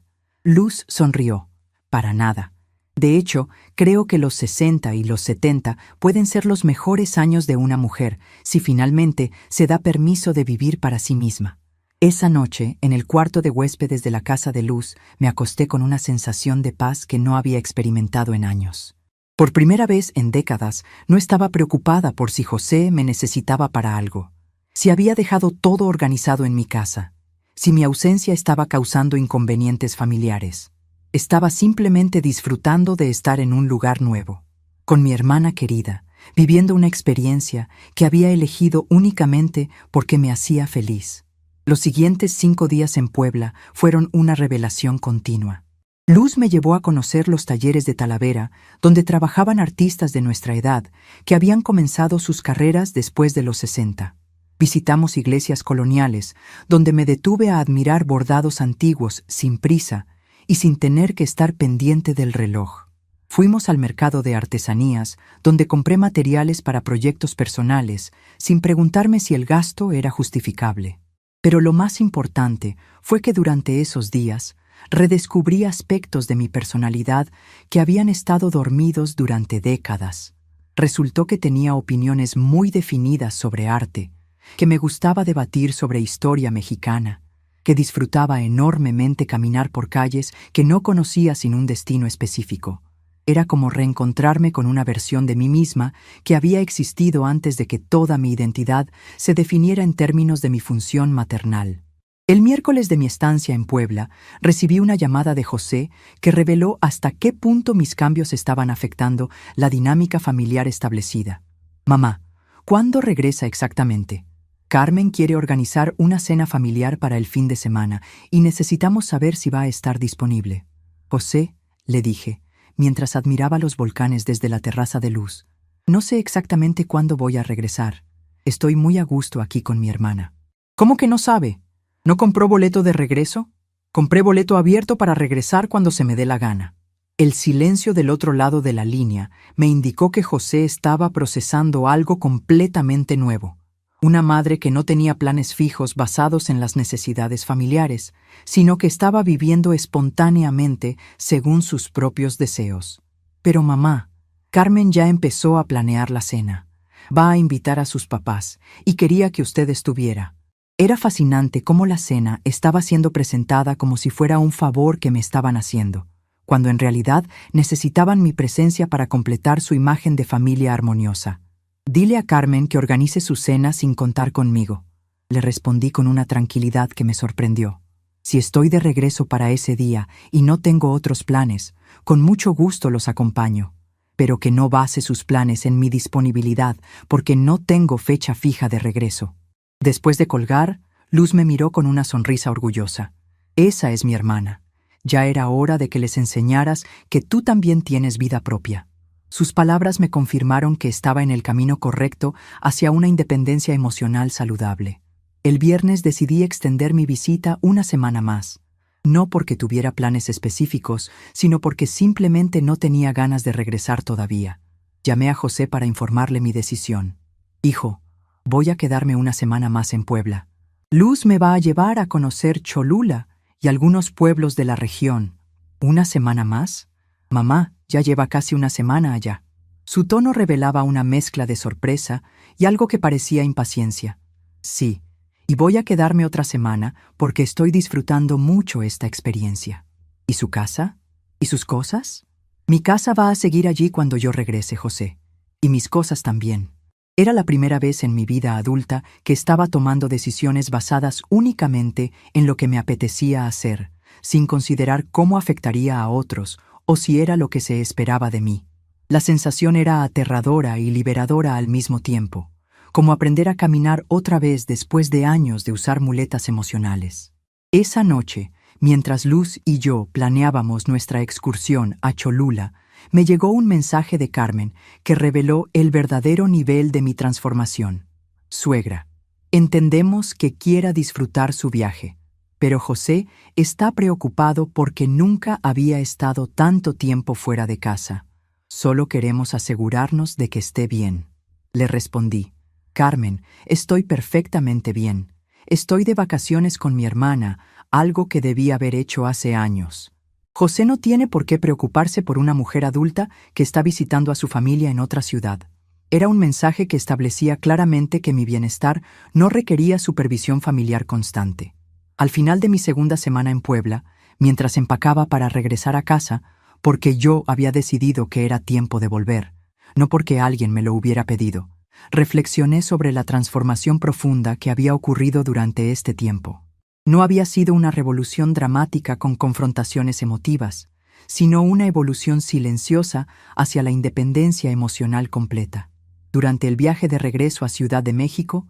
Luz sonrió. «Para nada. De hecho, creo que los 60 y los 70 pueden ser los mejores años de una mujer si finalmente se da permiso de vivir para sí misma». Esa noche, en el cuarto de huéspedes de la casa de Luz, me acosté con una sensación de paz que no había experimentado en años. Por primera vez en décadas, no estaba preocupada por si José me necesitaba para algo, si había dejado todo organizado en mi casa, si mi ausencia estaba causando inconvenientes familiares. Estaba simplemente disfrutando de estar en un lugar nuevo, con mi hermana querida, viviendo una experiencia que había elegido únicamente porque me hacía feliz. Los siguientes 5 días en Puebla fueron una revelación continua. Luz me llevó a conocer los talleres de Talavera, donde trabajaban artistas de nuestra edad que habían comenzado sus carreras después de los 60. Visitamos iglesias coloniales, donde me detuve a admirar bordados antiguos sin prisa y sin tener que estar pendiente del reloj. Fuimos al mercado de artesanías, donde compré materiales para proyectos personales, sin preguntarme si el gasto era justificable. Pero lo más importante fue que durante esos días redescubrí aspectos de mi personalidad que habían estado dormidos durante décadas. Resultó que tenía opiniones muy definidas sobre arte, que me gustaba debatir sobre historia mexicana, que disfrutaba enormemente caminar por calles que no conocía sin un destino específico. Era como reencontrarme con una versión de mí misma que había existido antes de que toda mi identidad se definiera en términos de mi función maternal. El miércoles de mi estancia en Puebla, recibí una llamada de José que reveló hasta qué punto mis cambios estaban afectando la dinámica familiar establecida. «Mamá, ¿cuándo regresa exactamente? Carmen quiere organizar una cena familiar para el fin de semana y necesitamos saber si va a estar disponible». «José», le dije, mientras admiraba los volcanes desde la terraza de Luz, «no sé exactamente cuándo voy a regresar. Estoy muy a gusto aquí con mi hermana». «¿Cómo que no sabe? ¿No compró boleto de regreso?». «Compré boleto abierto para regresar cuando se me dé la gana». El silencio del otro lado de la línea me indicó que José estaba procesando algo completamente nuevo. Una madre que no tenía planes fijos basados en las necesidades familiares, sino que estaba viviendo espontáneamente según sus propios deseos. «Pero mamá, Carmen ya empezó a planear la cena. Va a invitar a sus papás y quería que usted estuviera». Era fascinante cómo la cena estaba siendo presentada como si fuera un favor que me estaban haciendo, cuando en realidad necesitaban mi presencia para completar su imagen de familia armoniosa. «Dile a Carmen que organice su cena sin contar conmigo», le respondí con una tranquilidad que me sorprendió. «Si estoy de regreso para ese día y no tengo otros planes, con mucho gusto los acompaño, pero que no base sus planes en mi disponibilidad porque no tengo fecha fija de regreso». Después de colgar, Luz me miró con una sonrisa orgullosa. «Esa es mi hermana. Ya era hora de que les enseñaras que tú también tienes vida propia». Sus palabras me confirmaron que estaba en el camino correcto hacia una independencia emocional saludable. El viernes decidí extender mi visita una semana más, no porque tuviera planes específicos, sino porque simplemente no tenía ganas de regresar todavía. Llamé a José para informarle mi decisión. Hijo, voy a quedarme una semana más en Puebla. Luz me va a llevar a conocer Cholula y algunos pueblos de la región. ¿Una semana más? Mamá ya lleva casi una semana allá. Su tono revelaba una mezcla de sorpresa y algo que parecía impaciencia. Sí, y voy a quedarme otra semana porque estoy disfrutando mucho esta experiencia. ¿Y su casa? ¿Y sus cosas? Mi casa va a seguir allí cuando yo regrese, José. Y mis cosas también. Era la primera vez en mi vida adulta que estaba tomando decisiones basadas únicamente en lo que me apetecía hacer, sin considerar cómo afectaría a otros o si era lo que se esperaba de mí. La sensación era aterradora y liberadora al mismo tiempo, como aprender a caminar otra vez después de años de usar muletas emocionales. Esa noche, mientras Luz y yo planeábamos nuestra excursión a Cholula, me llegó un mensaje de Carmen que reveló el verdadero nivel de mi transformación. Suegra, entendemos que quiera disfrutar su viaje, pero José está preocupado porque nunca había estado tanto tiempo fuera de casa. Solo queremos asegurarnos de que esté bien. Le respondí, Carmen, estoy perfectamente bien. Estoy de vacaciones con mi hermana, algo que debí haber hecho hace años. José no tiene por qué preocuparse por una mujer adulta que está visitando a su familia en otra ciudad. Era un mensaje que establecía claramente que mi bienestar no requería supervisión familiar constante. Al final de mi segunda semana en Puebla, mientras empacaba para regresar a casa, porque yo había decidido que era tiempo de volver, no porque alguien me lo hubiera pedido, reflexioné sobre la transformación profunda que había ocurrido durante este tiempo. No había sido una revolución dramática con confrontaciones emotivas, sino una evolución silenciosa hacia la independencia emocional completa. Durante el viaje de regreso a Ciudad de México,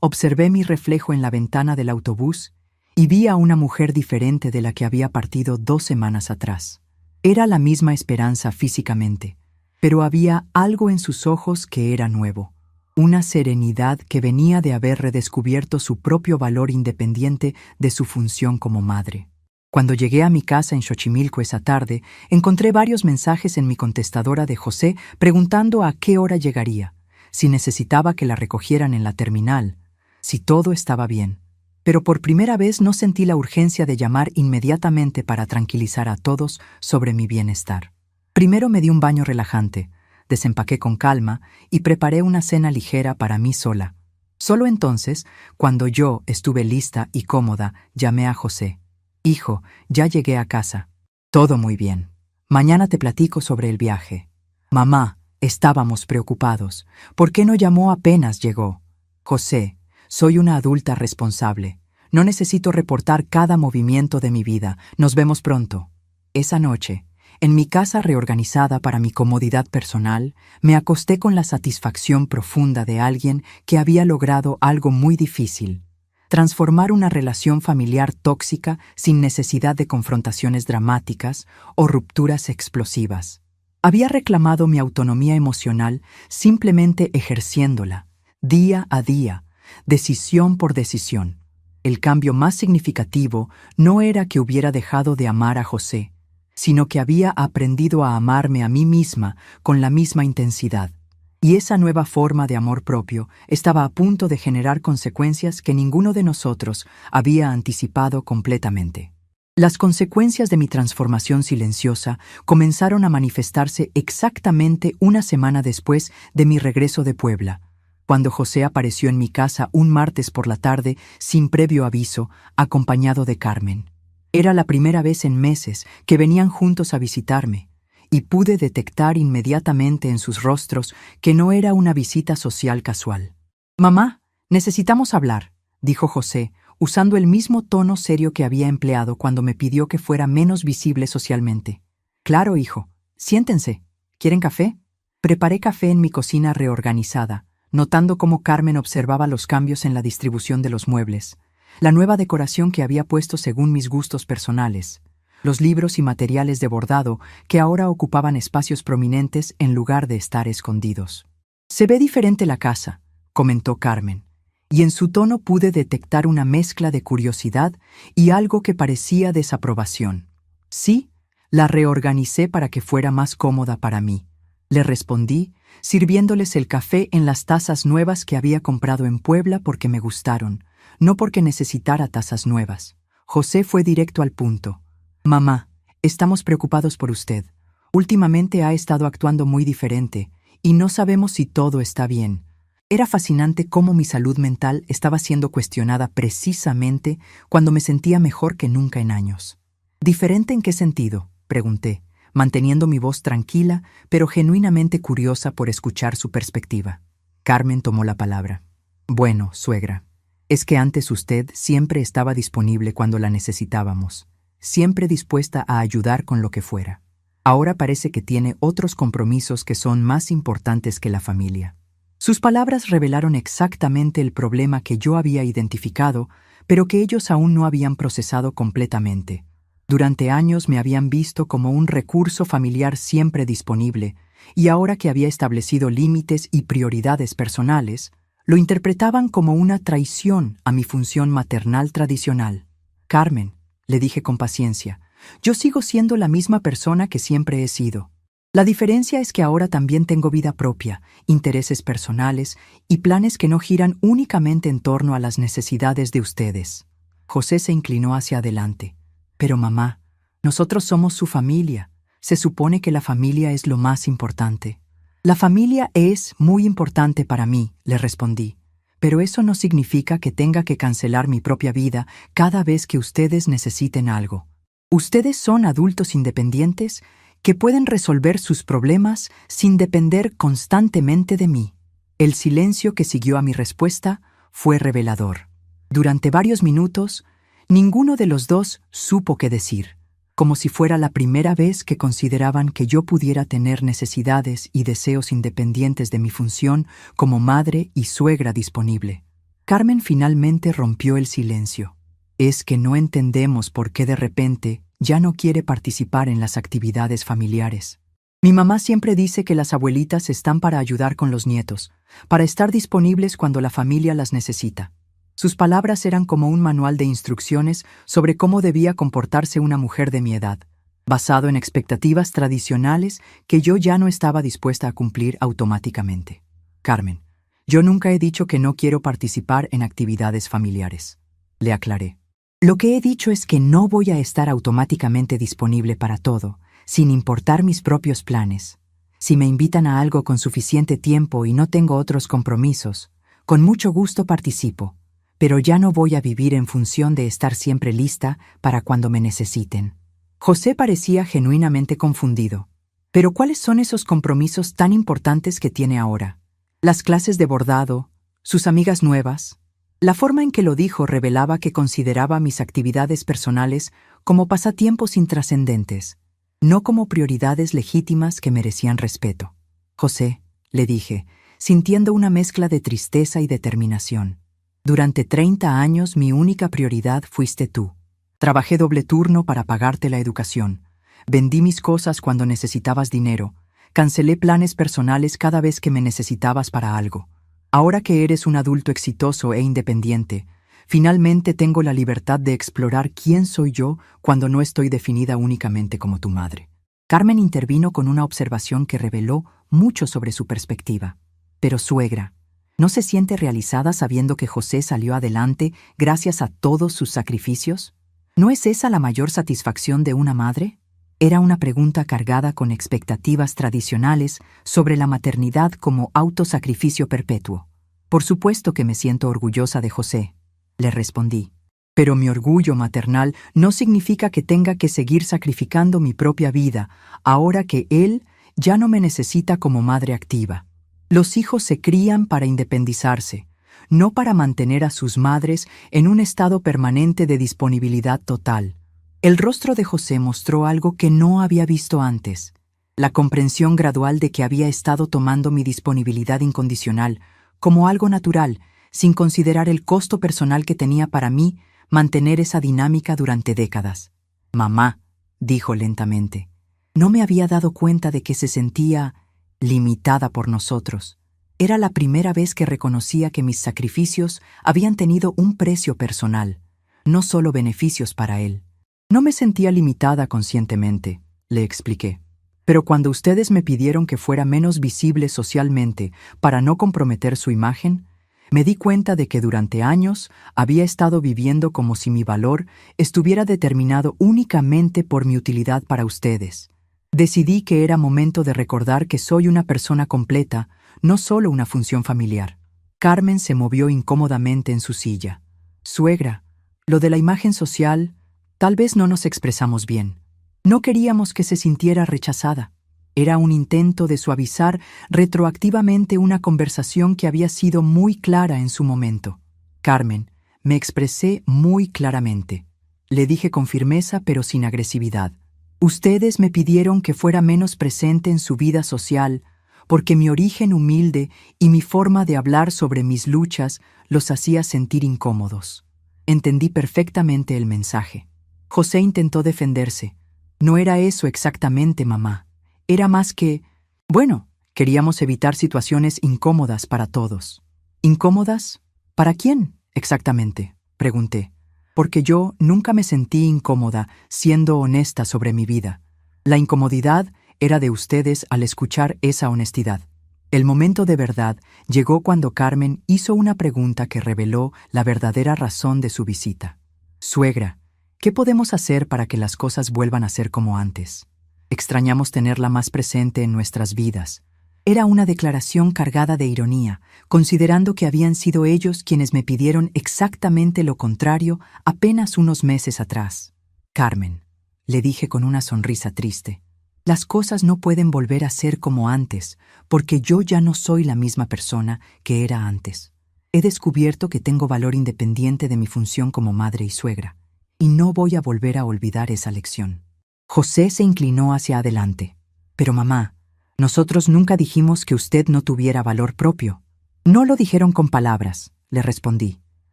observé mi reflejo en la ventana del autobús y vi a una mujer diferente de la que había partido 2 semanas atrás. Era la misma esperanza físicamente, pero había algo en sus ojos que era nuevo. Una serenidad que venía de haber redescubierto su propio valor independiente de su función como madre. Cuando llegué a mi casa en Xochimilco esa tarde, encontré varios mensajes en mi contestadora de José preguntando a qué hora llegaría, si necesitaba que la recogieran en la terminal, si todo estaba bien. Pero por primera vez no sentí la urgencia de llamar inmediatamente para tranquilizar a todos sobre mi bienestar. Primero me di un baño relajante, desempaqué con calma y preparé una cena ligera para mí sola. Solo entonces, cuando yo estuve lista y cómoda, llamé a José. Hijo, ya llegué a casa. Todo muy bien. Mañana te platico sobre el viaje. Mamá, estábamos preocupados. ¿Por qué no llamó apenas llegó? José, soy una adulta responsable. No necesito reportar cada movimiento de mi vida. Nos vemos pronto. Esa noche, en mi casa reorganizada para mi comodidad personal, me acosté con la satisfacción profunda de alguien que había logrado algo muy difícil: transformar una relación familiar tóxica sin necesidad de confrontaciones dramáticas o rupturas explosivas. Había reclamado mi autonomía emocional simplemente ejerciéndola, día a día, decisión por decisión. El cambio más significativo no era que hubiera dejado de amar a José, sino que había aprendido a amarme a mí misma con la misma intensidad. Y esa nueva forma de amor propio estaba a punto de generar consecuencias que ninguno de nosotros había anticipado completamente. Las consecuencias de mi transformación silenciosa comenzaron a manifestarse exactamente una semana después de mi regreso de Puebla, cuando José apareció en mi casa un martes por la tarde sin previo aviso, acompañado de Carmen. Era la primera vez en meses que venían juntos a visitarme, y pude detectar inmediatamente en sus rostros que no era una visita social casual. «Mamá, necesitamos hablar», dijo José, usando el mismo tono serio que había empleado cuando me pidió que fuera menos visible socialmente. «Claro, hijo. Siéntense. ¿Quieren café?» Preparé café en mi cocina reorganizada, notando cómo Carmen observaba los cambios en la distribución de los muebles, la nueva decoración que había puesto según mis gustos personales, los libros y materiales de bordado que ahora ocupaban espacios prominentes en lugar de estar escondidos. «Se ve diferente la casa», comentó Carmen, y en su tono pude detectar una mezcla de curiosidad y algo que parecía desaprobación. Sí, la reorganicé para que fuera más cómoda para mí, le respondí, sirviéndoles el café en las tazas nuevas que había comprado en Puebla porque me gustaron, no porque necesitara tazas nuevas. José fue directo al punto. Mamá, estamos preocupados por usted. Últimamente ha estado actuando muy diferente, y no sabemos si todo está bien. Era fascinante cómo mi salud mental estaba siendo cuestionada precisamente cuando me sentía mejor que nunca en años. ¿Diferente en qué sentido?, pregunté, manteniendo mi voz tranquila, pero genuinamente curiosa por escuchar su perspectiva. Carmen tomó la palabra. Bueno, suegra, es que antes usted siempre estaba disponible cuando la necesitábamos, siempre dispuesta a ayudar con lo que fuera. Ahora parece que tiene otros compromisos que son más importantes que la familia. Sus palabras revelaron exactamente el problema que yo había identificado, pero que ellos aún no habían procesado completamente. Durante años me habían visto como un recurso familiar siempre disponible, y ahora que había establecido límites y prioridades personales, lo interpretaban como una traición a mi función maternal tradicional. Carmen, le dije con paciencia, yo sigo siendo la misma persona que siempre he sido. La diferencia es que ahora también tengo vida propia, intereses personales y planes que no giran únicamente en torno a las necesidades de ustedes. José se inclinó hacia adelante. Pero mamá, nosotros somos su familia. Se supone que la familia es lo más importante. La familia es muy importante para mí, le respondí. Pero eso no significa que tenga que cancelar mi propia vida cada vez que ustedes necesiten algo. Ustedes son adultos independientes que pueden resolver sus problemas sin depender constantemente de mí. El silencio que siguió a mi respuesta fue revelador. Durante varios minutos, ninguno de los dos supo qué decir, como si fuera la primera vez que consideraban que yo pudiera tener necesidades y deseos independientes de mi función como madre y suegra disponible. Carmen finalmente rompió el silencio. Es que no entendemos por qué de repente ya no quiere participar en las actividades familiares. Mi mamá siempre dice que las abuelitas están para ayudar con los nietos, para estar disponibles cuando la familia las necesita. Sus palabras eran como un manual de instrucciones sobre cómo debía comportarse una mujer de mi edad, basado en expectativas tradicionales que yo ya no estaba dispuesta a cumplir automáticamente. Carmen, yo nunca he dicho que no quiero participar en actividades familiares, le aclaré. Lo que he dicho es que no voy a estar automáticamente disponible para todo, sin importar mis propios planes. Si me invitan a algo con suficiente tiempo y no tengo otros compromisos, con mucho gusto participo, pero ya no voy a vivir en función de estar siempre lista para cuando me necesiten. José parecía genuinamente confundido. ¿Pero cuáles son esos compromisos tan importantes que tiene ahora? Las clases de bordado, sus amigas nuevas. La forma en que lo dijo revelaba que consideraba mis actividades personales como pasatiempos intrascendentes, no como prioridades legítimas que merecían respeto. José, le dije, sintiendo una mezcla de tristeza y determinación. Durante 30 años mi única prioridad fuiste tú. Trabajé doble turno para pagarte la educación. Vendí mis cosas cuando necesitabas dinero. Cancelé planes personales cada vez que me necesitabas para algo. Ahora que eres un adulto exitoso e independiente, finalmente tengo la libertad de explorar quién soy yo cuando no estoy definida únicamente como tu madre. Carmen intervino con una observación que reveló mucho sobre su perspectiva. Pero suegra, ¿no se siente realizada sabiendo que José salió adelante gracias a todos sus sacrificios? ¿No es esa la mayor satisfacción de una madre? Era una pregunta cargada con expectativas tradicionales sobre la maternidad como autosacrificio perpetuo. Por supuesto que me siento orgullosa de José, le respondí. Pero mi orgullo maternal no significa que tenga que seguir sacrificando mi propia vida ahora que él ya no me necesita como madre activa. Los hijos se crían para independizarse, no para mantener a sus madres en un estado permanente de disponibilidad total. El rostro de José mostró algo que no había visto antes, la comprensión gradual de que había estado tomando mi disponibilidad incondicional como algo natural, sin considerar el costo personal que tenía para mí mantener esa dinámica durante décadas. Mamá, dijo lentamente, no me había dado cuenta de que se sentía limitada por nosotros. Era la primera vez que reconocía que mis sacrificios habían tenido un precio personal, no solo beneficios para él. No me sentía limitada conscientemente, le expliqué. Pero cuando ustedes me pidieron que fuera menos visible socialmente para no comprometer su imagen, me di cuenta de que durante años había estado viviendo como si mi valor estuviera determinado únicamente por mi utilidad para ustedes. Decidí que era momento de recordar que soy una persona completa, no solo una función familiar. Carmen se movió incómodamente en su silla. Suegra, lo de la imagen social, tal vez no nos expresamos bien. No queríamos que se sintiera rechazada. Era un intento de suavizar retroactivamente una conversación que había sido muy clara en su momento. Carmen, me expresé muy claramente. Le dije con firmeza pero sin agresividad. Ustedes me pidieron que fuera menos presente en su vida social porque mi origen humilde y mi forma de hablar sobre mis luchas los hacía sentir incómodos. Entendí perfectamente el mensaje. José intentó defenderse. No era eso exactamente, mamá. Era más que, bueno, queríamos evitar situaciones incómodas para todos. ¿Incómodas? ¿Para quién, exactamente?, pregunté. Porque yo nunca me sentí incómoda siendo honesta sobre mi vida. La incomodidad era de ustedes al escuchar esa honestidad. El momento de verdad llegó cuando Carmen hizo una pregunta que reveló la verdadera razón de su visita. Suegra, ¿qué podemos hacer para que las cosas vuelvan a ser como antes? Extrañamos tenerla más presente en nuestras vidas. Era una declaración cargada de ironía, considerando que habían sido ellos quienes me pidieron exactamente lo contrario apenas unos meses atrás. Carmen, le dije con una sonrisa triste, las cosas no pueden volver a ser como antes, porque yo ya no soy la misma persona que era antes. He descubierto que tengo valor independiente de mi función como madre y suegra, y no voy a volver a olvidar esa lección. José se inclinó hacia adelante. Pero mamá, nosotros nunca dijimos que usted no tuviera valor propio. No lo dijeron con palabras, le respondí,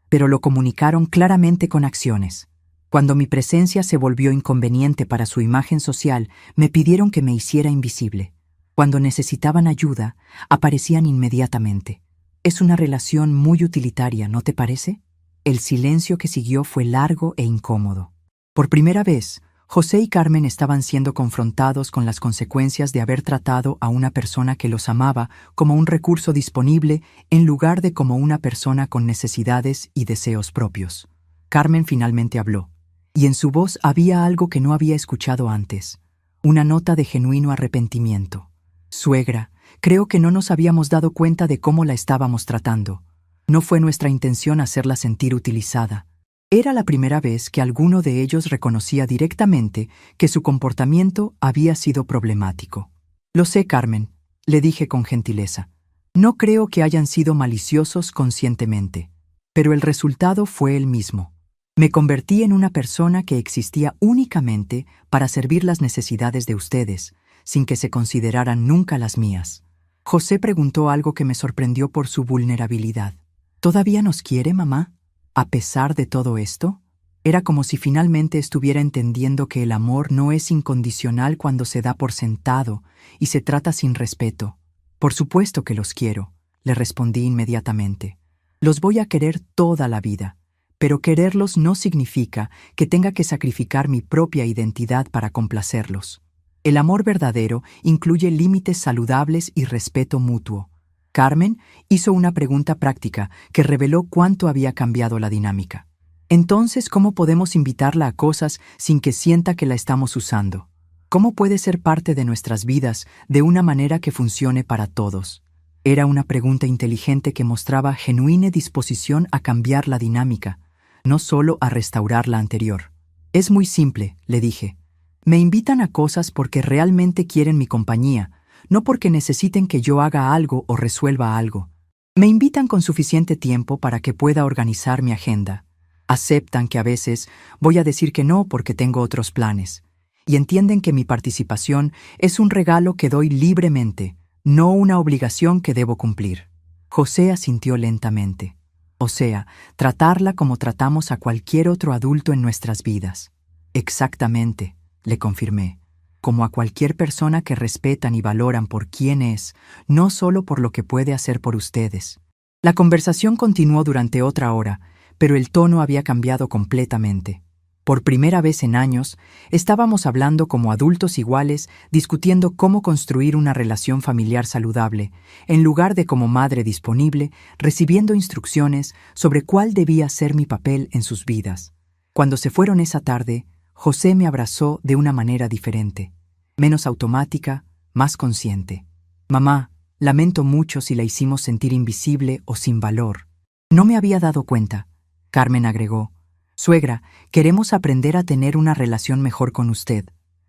pero lo comunicaron claramente con acciones. Cuando mi presencia se volvió inconveniente para su imagen social, me pidieron que me hiciera invisible. Cuando necesitaban ayuda, aparecían inmediatamente. Es una relación muy utilitaria, ¿no te parece? El silencio que siguió fue largo e incómodo. Por primera vez, José y Carmen estaban siendo confrontados con las consecuencias de haber tratado a una persona que los amaba como un recurso disponible en lugar de como una persona con necesidades y deseos propios. Carmen finalmente habló, y en su voz había algo que no había escuchado antes, una nota de genuino arrepentimiento. Suegra, creo que no nos habíamos dado cuenta de cómo la estábamos tratando. No fue nuestra intención hacerla sentir utilizada. Era la primera vez que alguno de ellos reconocía directamente que su comportamiento había sido problemático. Lo sé, Carmen, le dije con gentileza. No creo que hayan sido maliciosos conscientemente, pero el resultado fue el mismo. Me convertí en una persona que existía únicamente para servir las necesidades de ustedes, sin que se consideraran nunca las mías. José preguntó algo que me sorprendió por su vulnerabilidad. ¿Todavía nos quiere, mamá? A pesar de todo esto, era como si finalmente estuviera entendiendo que el amor no es incondicional cuando se da por sentado y se trata sin respeto. Por supuesto que los quiero, le respondí inmediatamente. Los voy a querer toda la vida, pero quererlos no significa que tenga que sacrificar mi propia identidad para complacerlos. El amor verdadero incluye límites saludables y respeto mutuo. Carmen hizo una pregunta práctica que reveló cuánto había cambiado la dinámica. Entonces, ¿cómo podemos invitarla a cosas sin que sienta que la estamos usando? ¿Cómo puede ser parte de nuestras vidas de una manera que funcione para todos? Era una pregunta inteligente que mostraba genuina disposición a cambiar la dinámica, no solo a restaurar la anterior. Es muy simple, le dije. Me invitan a cosas porque realmente quieren mi compañía, no porque necesiten que yo haga algo o resuelva algo. Me invitan con suficiente tiempo para que pueda organizar mi agenda. Aceptan que a veces voy a decir que no porque tengo otros planes. Y entienden que mi participación es un regalo que doy libremente, no una obligación que debo cumplir. José asintió lentamente. O sea, tratarla como tratamos a cualquier otro adulto en nuestras vidas. Exactamente, le confirmé. como a cualquier persona que respetan y valoran por quién es, no solo por lo que puede hacer por ustedes. La conversación continuó durante otra hora, pero el tono había cambiado completamente. Por primera vez en años, estábamos hablando como adultos iguales, discutiendo cómo construir una relación familiar saludable, en lugar de como madre disponible, recibiendo instrucciones sobre cuál debía ser mi papel en sus vidas. Cuando se fueron esa tarde, José me abrazó de una manera diferente, menos automática, más consciente. Mamá, lamento mucho si la hicimos sentir invisible o sin valor. No me había dado cuenta, Carmen agregó. Suegra, queremos aprender a tener una relación mejor con usted.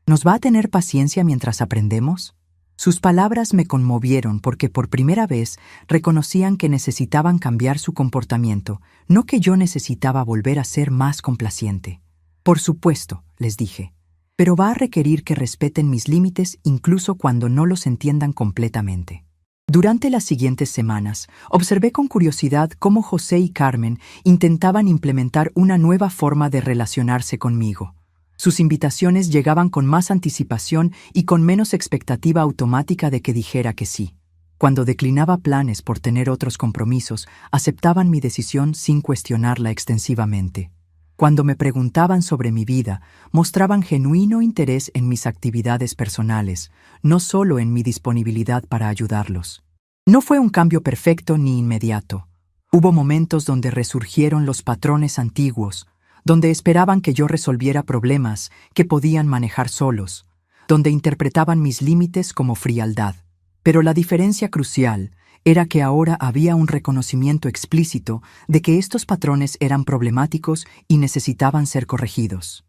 ¿Nos va a tener paciencia mientras aprendemos? Sus palabras me conmovieron porque por primera vez reconocían que necesitaban cambiar su comportamiento, no que yo necesitaba volver a ser más complaciente. Por supuesto, les dije, pero va a requerir que respeten mis límites incluso cuando no los entiendan completamente. Durante las siguientes semanas, observé con curiosidad cómo José y Carmen intentaban implementar una nueva forma de relacionarse conmigo. Sus invitaciones llegaban con más anticipación y con menos expectativa automática de que dijera que sí. Cuando declinaba planes por tener otros compromisos, aceptaban mi decisión sin cuestionarla extensivamente. Cuando me preguntaban sobre mi vida, mostraban genuino interés en mis actividades personales, no solo en mi disponibilidad para ayudarlos. No fue un cambio perfecto ni inmediato. Hubo momentos donde resurgieron los patrones antiguos, donde esperaban que yo resolviera problemas que podían manejar solos, donde interpretaban mis límites como frialdad. Pero la diferencia crucial era que ahora había un reconocimiento explícito de que estos patrones eran problemáticos y necesitaban ser corregidos.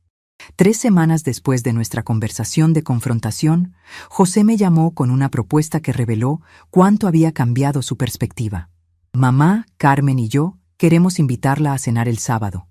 3 semanas después de nuestra conversación de confrontación, José me llamó con una propuesta que reveló cuánto había cambiado su perspectiva. Mamá, Carmen y yo queremos invitarla a cenar el sábado.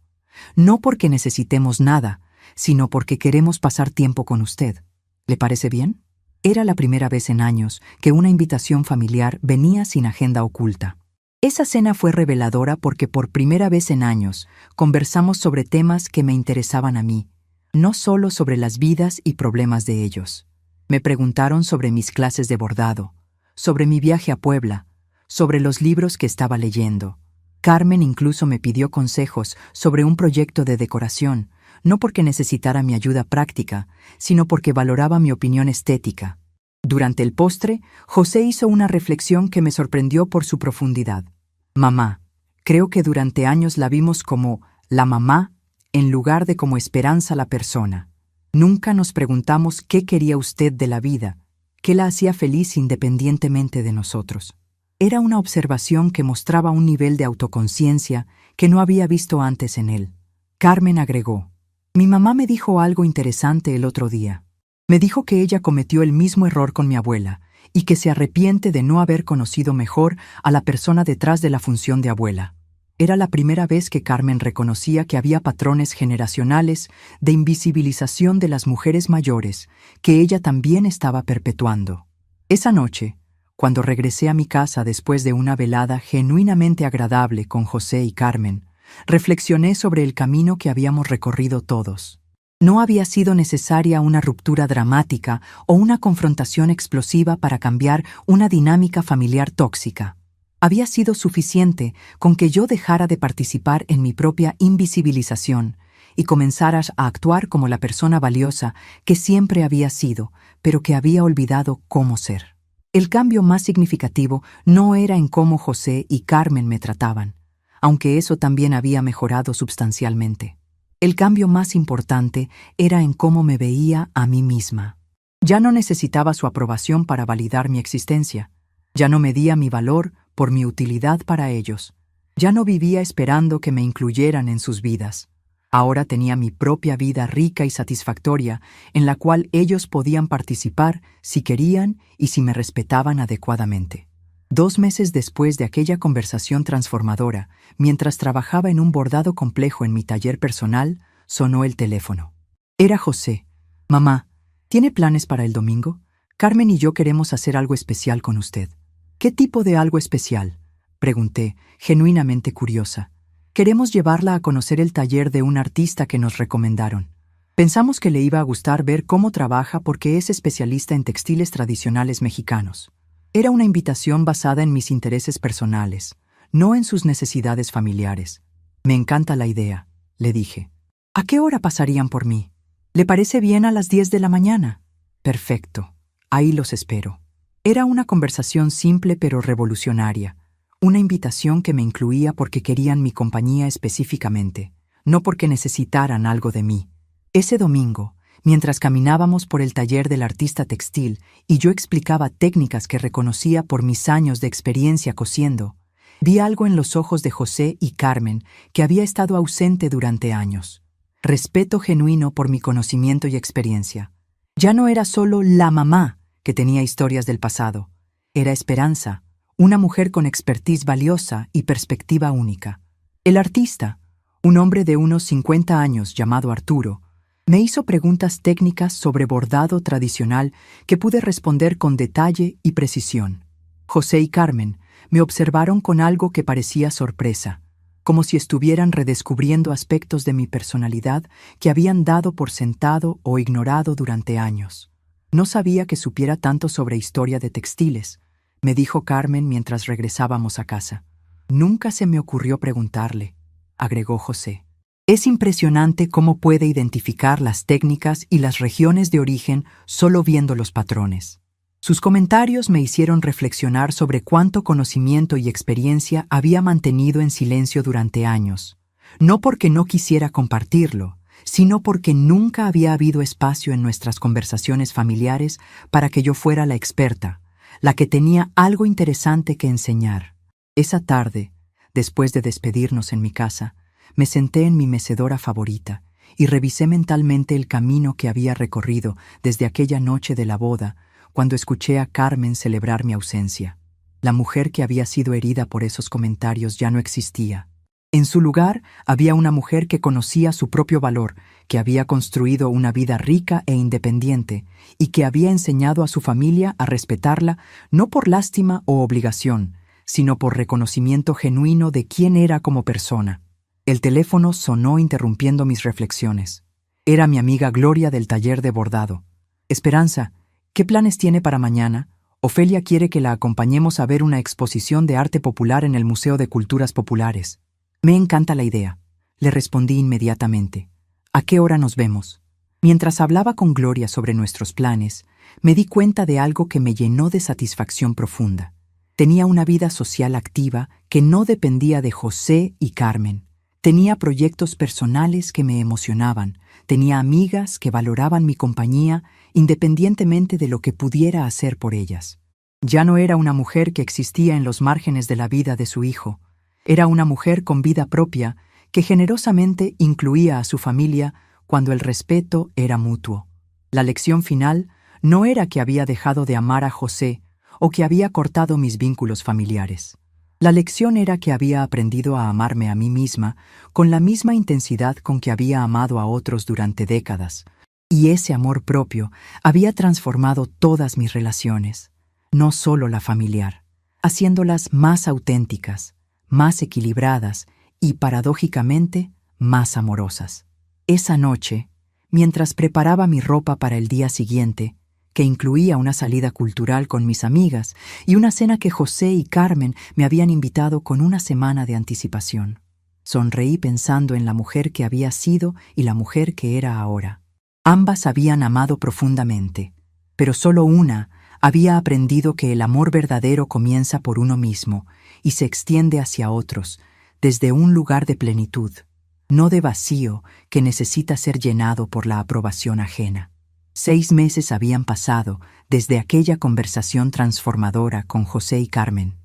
No porque necesitemos nada, sino porque queremos pasar tiempo con usted. ¿Le parece bien? Era la primera vez en años que una invitación familiar venía sin agenda oculta. Esa cena fue reveladora porque por primera vez en años conversamos sobre temas que me interesaban a mí, no solo sobre las vidas y problemas de ellos. Me preguntaron sobre mis clases de bordado, sobre mi viaje a Puebla, sobre los libros que estaba leyendo. Carmen incluso me pidió consejos sobre un proyecto de decoración, no porque necesitara mi ayuda práctica, sino porque valoraba mi opinión estética. Durante el postre, José hizo una reflexión que me sorprendió por su profundidad. Mamá, creo que durante años la vimos como la mamá en lugar de como Esperanza la persona. Nunca nos preguntamos qué quería usted de la vida, qué la hacía feliz independientemente de nosotros. Era una observación que mostraba un nivel de autoconciencia que no había visto antes en él. Carmen agregó, mi mamá me dijo algo interesante el otro día. Me dijo que ella cometió el mismo error con mi abuela y que se arrepiente de no haber conocido mejor a la persona detrás de la función de abuela. Era la primera vez que Carmen reconocía que había patrones generacionales de invisibilización de las mujeres mayores que ella también estaba perpetuando. Esa noche, cuando regresé a mi casa después de una velada genuinamente agradable con José y Carmen, reflexioné sobre el camino que habíamos recorrido todos. No había sido necesaria una ruptura dramática o una confrontación explosiva para cambiar una dinámica familiar tóxica. Había sido suficiente con que yo dejara de participar en mi propia invisibilización y comenzara a actuar como la persona valiosa que siempre había sido, pero que había olvidado cómo ser. El cambio más significativo no era en cómo José y Carmen me trataban, aunque eso también había mejorado sustancialmente. El cambio más importante era en cómo me veía a mí misma. Ya no necesitaba su aprobación para validar mi existencia. Ya no medía mi valor por mi utilidad para ellos. Ya no vivía esperando que me incluyeran en sus vidas. Ahora tenía mi propia vida rica y satisfactoria, en la cual ellos podían participar si querían y si me respetaban adecuadamente. 2 meses después de aquella conversación transformadora, mientras trabajaba en un bordado complejo en mi taller personal, sonó el teléfono. Era José. Mamá, ¿tiene planes para el domingo? Carmen y yo queremos hacer algo especial con usted. ¿Qué tipo de algo especial? Pregunté, genuinamente curiosa. Queremos llevarla a conocer el taller de un artista que nos recomendaron. Pensamos que le iba a gustar ver cómo trabaja porque es especialista en textiles tradicionales mexicanos. Era una invitación basada en mis intereses personales, no en sus necesidades familiares. Me encanta la idea, le dije. ¿A qué hora pasarían por mí? ¿Le parece bien a las 10 de la mañana? Perfecto. Ahí los espero. Era una conversación simple pero revolucionaria. Una invitación que me incluía porque querían mi compañía específicamente, no porque necesitaran algo de mí. Ese domingo, mientras caminábamos por el taller del artista textil y yo explicaba técnicas que reconocía por mis años de experiencia cosiendo, vi algo en los ojos de José y Carmen que había estado ausente durante años. Respeto genuino por mi conocimiento y experiencia. Ya no era solo la mamá que tenía historias del pasado. Era Esperanza, una mujer con expertise valiosa y perspectiva única. El artista, un hombre de unos 50 años llamado Arturo, me hizo preguntas técnicas sobre bordado tradicional que pude responder con detalle y precisión. José y Carmen me observaron con algo que parecía sorpresa, como si estuvieran redescubriendo aspectos de mi personalidad que habían dado por sentado o ignorado durante años. No sabía que supiera tanto sobre historia de textiles, me dijo Carmen mientras regresábamos a casa. Nunca se me ocurrió preguntarle, agregó José. Es impresionante cómo puede identificar las técnicas y las regiones de origen solo viendo los patrones. Sus comentarios me hicieron reflexionar sobre cuánto conocimiento y experiencia había mantenido en silencio durante años, no porque no quisiera compartirlo, sino porque nunca había habido espacio en nuestras conversaciones familiares para que yo fuera la experta, la que tenía algo interesante que enseñar. Esa tarde, después de despedirnos en mi casa, me senté en mi mecedora favorita y revisé mentalmente el camino que había recorrido desde aquella noche de la boda, cuando escuché a Carmen celebrar mi ausencia. La mujer que había sido herida por esos comentarios ya no existía. En su lugar había una mujer que conocía su propio valor, que había construido una vida rica e independiente y que había enseñado a su familia a respetarla no por lástima o obligación, sino por reconocimiento genuino de quién era como persona. El teléfono sonó interrumpiendo mis reflexiones. Era mi amiga Gloria del taller de bordado. Esperanza, ¿qué planes tiene para mañana? Ofelia quiere que la acompañemos a ver una exposición de arte popular en el Museo de Culturas Populares. Me encanta la idea, le respondí inmediatamente. ¿A qué hora nos vemos? Mientras hablaba con Gloria sobre nuestros planes, me di cuenta de algo que me llenó de satisfacción profunda. Tenía una vida social activa que no dependía de José y Carmen. Tenía proyectos personales que me emocionaban, tenía amigas que valoraban mi compañía independientemente de lo que pudiera hacer por ellas. Ya no era una mujer que existía en los márgenes de la vida de su hijo. Era una mujer con vida propia que generosamente incluía a su familia cuando el respeto era mutuo. La lección final no era que había dejado de amar a José o que había cortado mis vínculos familiares. La lección era que había aprendido a amarme a mí misma con la misma intensidad con que había amado a otros durante décadas, y ese amor propio había transformado todas mis relaciones, no solo la familiar, haciéndolas más auténticas, más equilibradas y, paradójicamente, más amorosas. Esa noche, mientras preparaba mi ropa para el día siguiente, que incluía una salida cultural con mis amigas y una cena que José y Carmen me habían invitado con una semana de anticipación, sonreí pensando en la mujer que había sido y la mujer que era ahora. Ambas habían amado profundamente, pero solo una había aprendido que el amor verdadero comienza por uno mismo y se extiende hacia otros, desde un lugar de plenitud, no de vacío que necesita ser llenado por la aprobación ajena. 6 meses habían pasado desde aquella conversación transformadora con José y Carmen,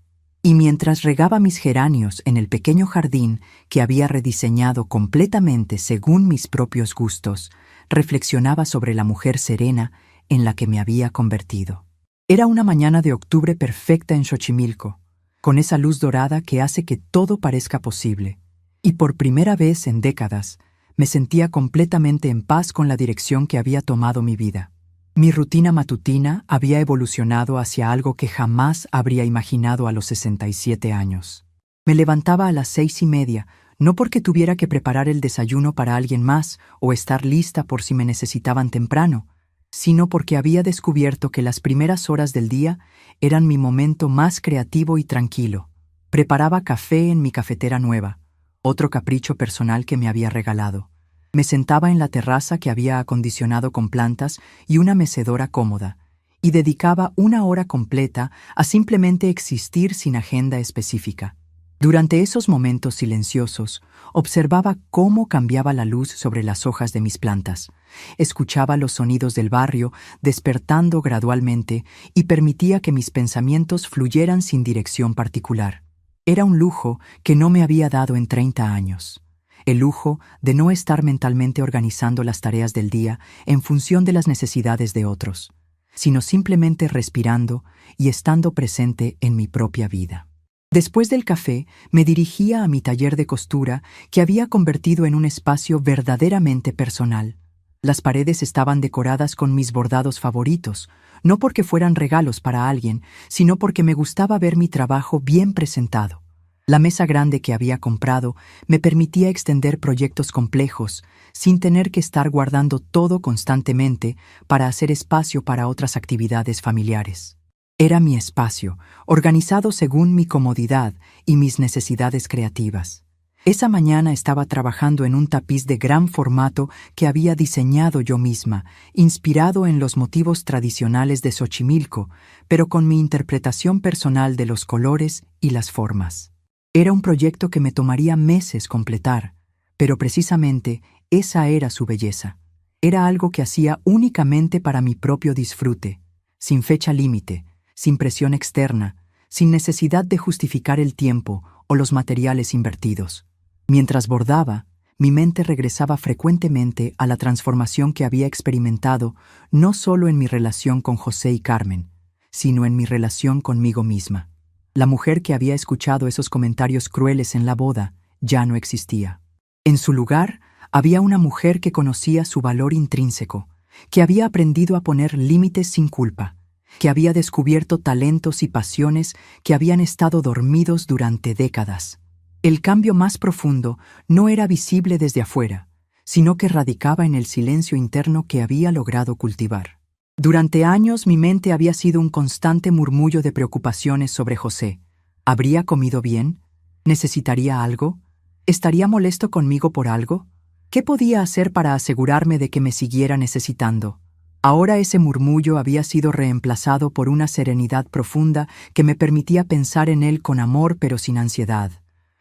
y mientras regaba mis geranios en el pequeño jardín que había rediseñado completamente según mis propios gustos, reflexionaba sobre la mujer serena en la que me había convertido. Era una mañana de octubre perfecta en Xochimilco, con esa luz dorada que hace que todo parezca posible, y por primera vez en décadas me sentía completamente en paz con la dirección que había tomado mi vida. Mi rutina matutina había evolucionado hacia algo que jamás habría imaginado a los 67 años. Me levantaba a las 6:30, no porque tuviera que preparar el desayuno para alguien más o estar lista por si me necesitaban temprano, sino porque había descubierto que las primeras horas del día eran mi momento más creativo y tranquilo. Preparaba café en mi cafetera nueva, otro capricho personal que me había regalado. Me sentaba en la terraza que había acondicionado con plantas y una mecedora cómoda, y dedicaba una hora completa a simplemente existir sin agenda específica. Durante esos momentos silenciosos, observaba cómo cambiaba la luz sobre las hojas de mis plantas, escuchaba los sonidos del barrio despertando gradualmente y permitía que mis pensamientos fluyeran sin dirección particular. Era un lujo que no me había dado en 30 años. El lujo de no estar mentalmente organizando las tareas del día en función de las necesidades de otros, sino simplemente respirando y estando presente en mi propia vida. Después del café, me dirigía a mi taller de costura que había convertido en un espacio verdaderamente personal. Las paredes estaban decoradas con mis bordados favoritos, no porque fueran regalos para alguien, sino porque me gustaba ver mi trabajo bien presentado. La mesa grande que había comprado me permitía extender proyectos complejos, sin tener que estar guardando todo constantemente para hacer espacio para otras actividades familiares. Era mi espacio, organizado según mi comodidad y mis necesidades creativas. Esa mañana estaba trabajando en un tapiz de gran formato que había diseñado yo misma, inspirado en los motivos tradicionales de Xochimilco, pero con mi interpretación personal de los colores y las formas. Era un proyecto que me tomaría meses completar, pero precisamente esa era su belleza. Era algo que hacía únicamente para mi propio disfrute, sin fecha límite, sin presión externa, sin necesidad de justificar el tiempo o los materiales invertidos. Mientras bordaba, mi mente regresaba frecuentemente a la transformación que había experimentado no solo en mi relación con José y Carmen, sino en mi relación conmigo misma. La mujer que había escuchado esos comentarios crueles en la boda ya no existía. En su lugar, había una mujer que conocía su valor intrínseco, que había aprendido a poner límites sin culpa, que había descubierto talentos y pasiones que habían estado dormidos durante décadas. El cambio más profundo no era visible desde afuera, sino que radicaba en el silencio interno que había logrado cultivar. Durante años mi mente había sido un constante murmullo de preocupaciones sobre José. ¿Habría comido bien? ¿Necesitaría algo? ¿Estaría molesto conmigo por algo? ¿Qué podía hacer para asegurarme de que me siguiera necesitando? Ahora ese murmullo había sido reemplazado por una serenidad profunda que me permitía pensar en él con amor pero sin ansiedad,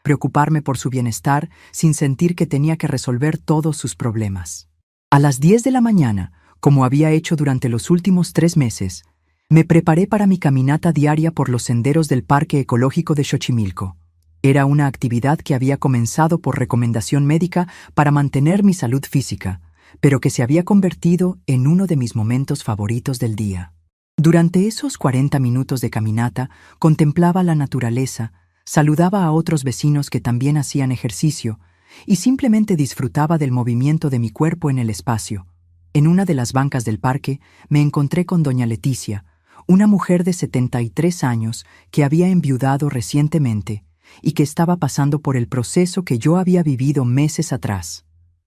preocuparme por su bienestar sin sentir que tenía que resolver todos sus problemas. A las 10 de la mañana, como había hecho durante los últimos 3 meses, me preparé para mi caminata diaria por los senderos del Parque Ecológico de Xochimilco. Era una actividad que había comenzado por recomendación médica para mantener mi salud física, pero que se había convertido en uno de mis momentos favoritos del día. Durante esos 40 minutos de caminata, contemplaba la naturaleza, saludaba a otros vecinos que también hacían ejercicio y simplemente disfrutaba del movimiento de mi cuerpo en el espacio. En una de las bancas del parque me encontré con doña Leticia, una mujer de 73 años que había enviudado recientemente y que estaba pasando por el proceso que yo había vivido meses atrás.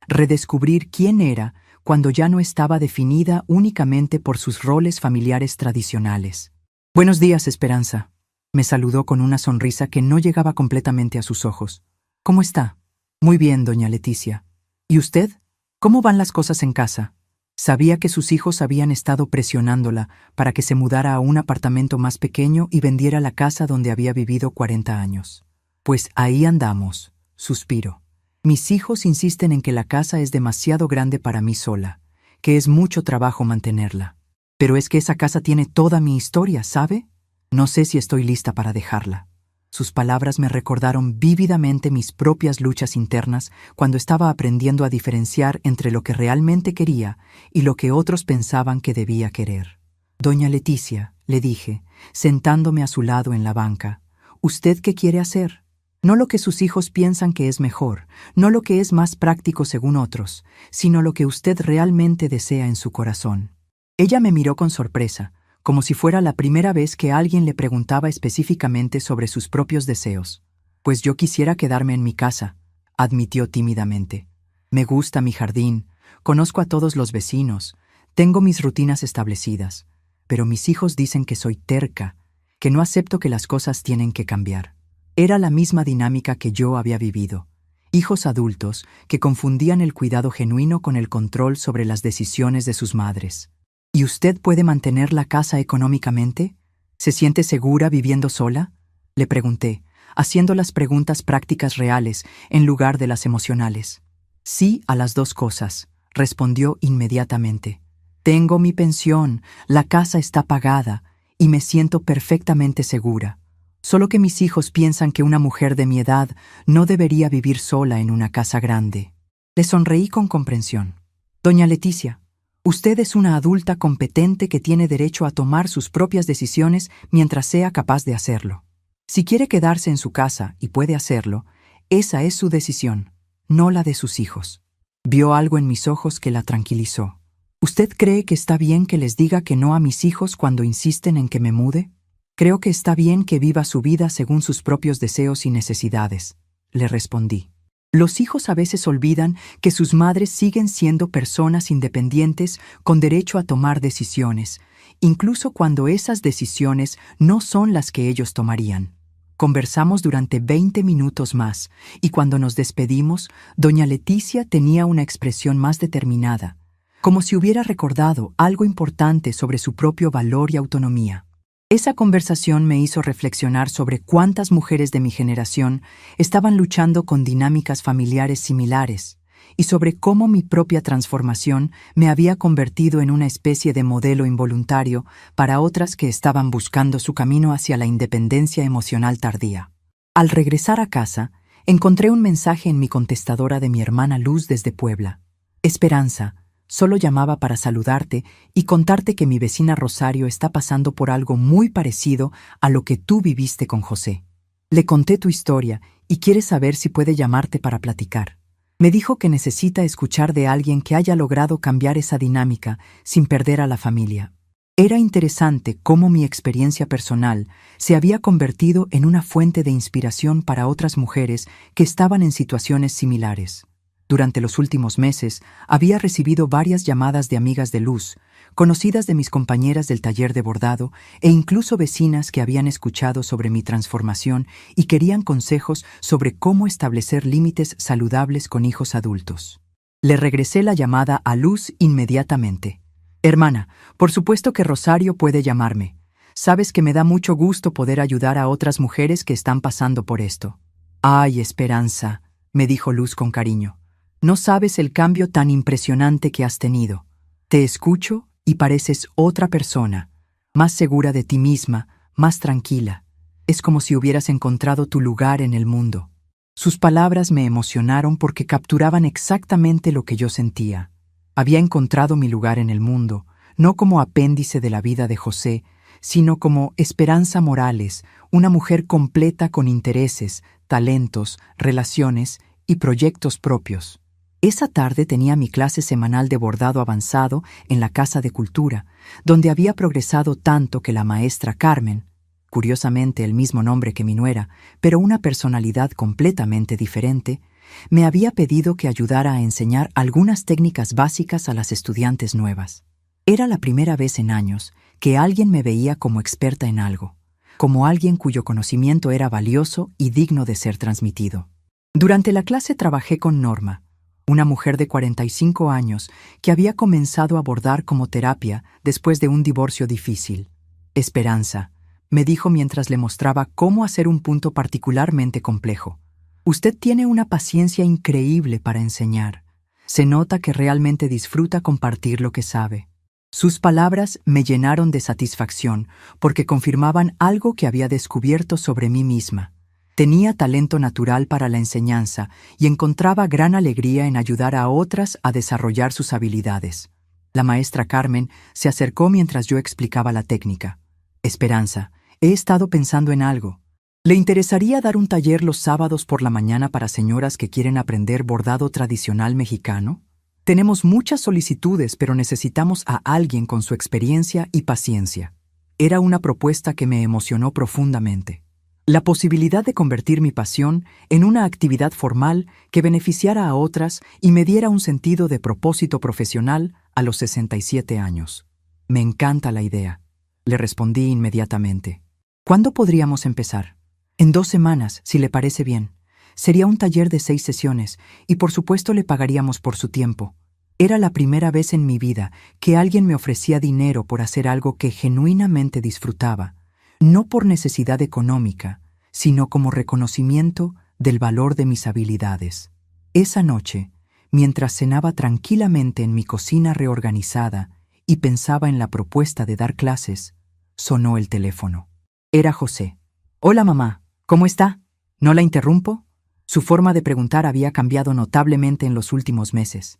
Redescubrir quién era cuando ya no estaba definida únicamente por sus roles familiares tradicionales. «Buenos días, Esperanza», me saludó con una sonrisa que no llegaba completamente a sus ojos. «¿Cómo está?» «Muy bien, doña Leticia. ¿Y usted? ¿Cómo van las cosas en casa?» Sabía que sus hijos habían estado presionándola para que se mudara a un apartamento más pequeño y vendiera la casa donde había vivido 40 años. «Pues ahí andamos», suspiro. «Mis hijos insisten en que la casa es demasiado grande para mí sola, que es mucho trabajo mantenerla. Pero es que esa casa tiene toda mi historia, ¿sabe? No sé si estoy lista para dejarla». Sus palabras me recordaron vívidamente mis propias luchas internas cuando estaba aprendiendo a diferenciar entre lo que realmente quería y lo que otros pensaban que debía querer. «Doña Leticia», le dije, sentándome a su lado en la banca, «¿usted qué quiere hacer? No lo que sus hijos piensan que es mejor, no lo que es más práctico según otros, sino lo que usted realmente desea en su corazón». Ella me miró con sorpresa, como si fuera la primera vez que alguien le preguntaba específicamente sobre sus propios deseos. «Pues yo quisiera quedarme en mi casa», admitió tímidamente. Me gusta mi jardín, conozco a todos los vecinos, tengo mis rutinas establecidas, pero mis hijos dicen que soy terca, que no acepto que las cosas tienen que cambiar. Era la misma dinámica que yo había vivido. Hijos adultos que confundían el cuidado genuino con el control sobre las decisiones de sus madres. ¿Y usted puede mantener la casa económicamente? ¿Se siente segura viviendo sola? Le pregunté, haciendo las preguntas prácticas reales en lugar de las emocionales. Sí a las dos cosas, respondió inmediatamente. Tengo mi pensión, la casa está pagada y me siento perfectamente segura. Solo que mis hijos piensan que una mujer de mi edad no debería vivir sola en una casa grande. Le sonreí con comprensión. Doña Leticia, usted es una adulta competente que tiene derecho a tomar sus propias decisiones mientras sea capaz de hacerlo. Si quiere quedarse en su casa y puede hacerlo, esa es su decisión, no la de sus hijos. Vio algo en mis ojos que la tranquilizó. ¿Usted cree que está bien que les diga que no a mis hijos cuando insisten en que me mude? Creo que está bien que viva su vida según sus propios deseos y necesidades, le respondí. Los hijos a veces olvidan que sus madres siguen siendo personas independientes con derecho a tomar decisiones, incluso cuando esas decisiones no son las que ellos tomarían. Conversamos durante 20 minutos más, y cuando nos despedimos, doña Leticia tenía una expresión más determinada, como si hubiera recordado algo importante sobre su propio valor y autonomía. Esa conversación me hizo reflexionar sobre cuántas mujeres de mi generación estaban luchando con dinámicas familiares similares y sobre cómo mi propia transformación me había convertido en una especie de modelo involuntario para otras que estaban buscando su camino hacia la independencia emocional tardía. Al regresar a casa, encontré un mensaje en mi contestadora de mi hermana Luz desde Puebla. Esperanza, solo llamaba para saludarte y contarte que mi vecina Rosario está pasando por algo muy parecido a lo que tú viviste con José. Le conté tu historia y quiere saber si puede llamarte para platicar. Me dijo que necesita escuchar de alguien que haya logrado cambiar esa dinámica sin perder a la familia. Era interesante cómo mi experiencia personal se había convertido en una fuente de inspiración para otras mujeres que estaban en situaciones similares. Durante los últimos meses, había recibido varias llamadas de amigas de Luz, conocidas de mis compañeras del taller de bordado e incluso vecinas que habían escuchado sobre mi transformación y querían consejos sobre cómo establecer límites saludables con hijos adultos. Le regresé la llamada a Luz inmediatamente. Hermana, por supuesto que Rosario puede llamarme. Sabes que me da mucho gusto poder ayudar a otras mujeres que están pasando por esto. Ay, Esperanza, me dijo Luz con cariño. No sabes el cambio tan impresionante que has tenido. Te escucho y pareces otra persona, más segura de ti misma, más tranquila. Es como si hubieras encontrado tu lugar en el mundo. Sus palabras me emocionaron porque capturaban exactamente lo que yo sentía. Había encontrado mi lugar en el mundo, no como apéndice de la vida de José, sino como Esperanza Morales, una mujer completa con intereses, talentos, relaciones y proyectos propios. Esa tarde tenía mi clase semanal de bordado avanzado en la Casa de Cultura, donde había progresado tanto que la maestra Carmen, curiosamente el mismo nombre que mi nuera, pero una personalidad completamente diferente, me había pedido que ayudara a enseñar algunas técnicas básicas a las estudiantes nuevas. Era la primera vez en años que alguien me veía como experta en algo, como alguien cuyo conocimiento era valioso y digno de ser transmitido. Durante la clase trabajé con Norma, una mujer de 45 años que había comenzado a bordar como terapia después de un divorcio difícil. Esperanza, me dijo mientras le mostraba cómo hacer un punto particularmente complejo. Usted tiene una paciencia increíble para enseñar. Se nota que realmente disfruta compartir lo que sabe. Sus palabras me llenaron de satisfacción porque confirmaban algo que había descubierto sobre mí misma. Tenía talento natural para la enseñanza y encontraba gran alegría en ayudar a otras a desarrollar sus habilidades. La maestra Carmen se acercó mientras yo explicaba la técnica. Esperanza, he estado pensando en algo. ¿Le interesaría dar un taller los sábados por la mañana para señoras que quieren aprender bordado tradicional mexicano? Tenemos muchas solicitudes, pero necesitamos a alguien con su experiencia y paciencia. Era una propuesta que me emocionó profundamente. La posibilidad de convertir mi pasión en una actividad formal que beneficiara a otras y me diera un sentido de propósito profesional a los 67 años. Me encanta la idea, le respondí inmediatamente. ¿Cuándo podríamos empezar? En 2 semanas, si le parece bien. Sería un taller de 6 sesiones y por supuesto le pagaríamos por su tiempo. Era la primera vez en mi vida que alguien me ofrecía dinero por hacer algo que genuinamente disfrutaba, no por necesidad económica, sino como reconocimiento del valor de mis habilidades. Esa noche, mientras cenaba tranquilamente en mi cocina reorganizada y pensaba en la propuesta de dar clases, sonó el teléfono. Era José. «Hola, mamá. ¿Cómo está? ¿No la interrumpo?» Su forma de preguntar había cambiado notablemente en los últimos meses.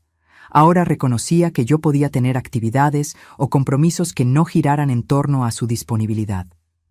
Ahora reconocía que yo podía tener actividades o compromisos que no giraran en torno a su disponibilidad.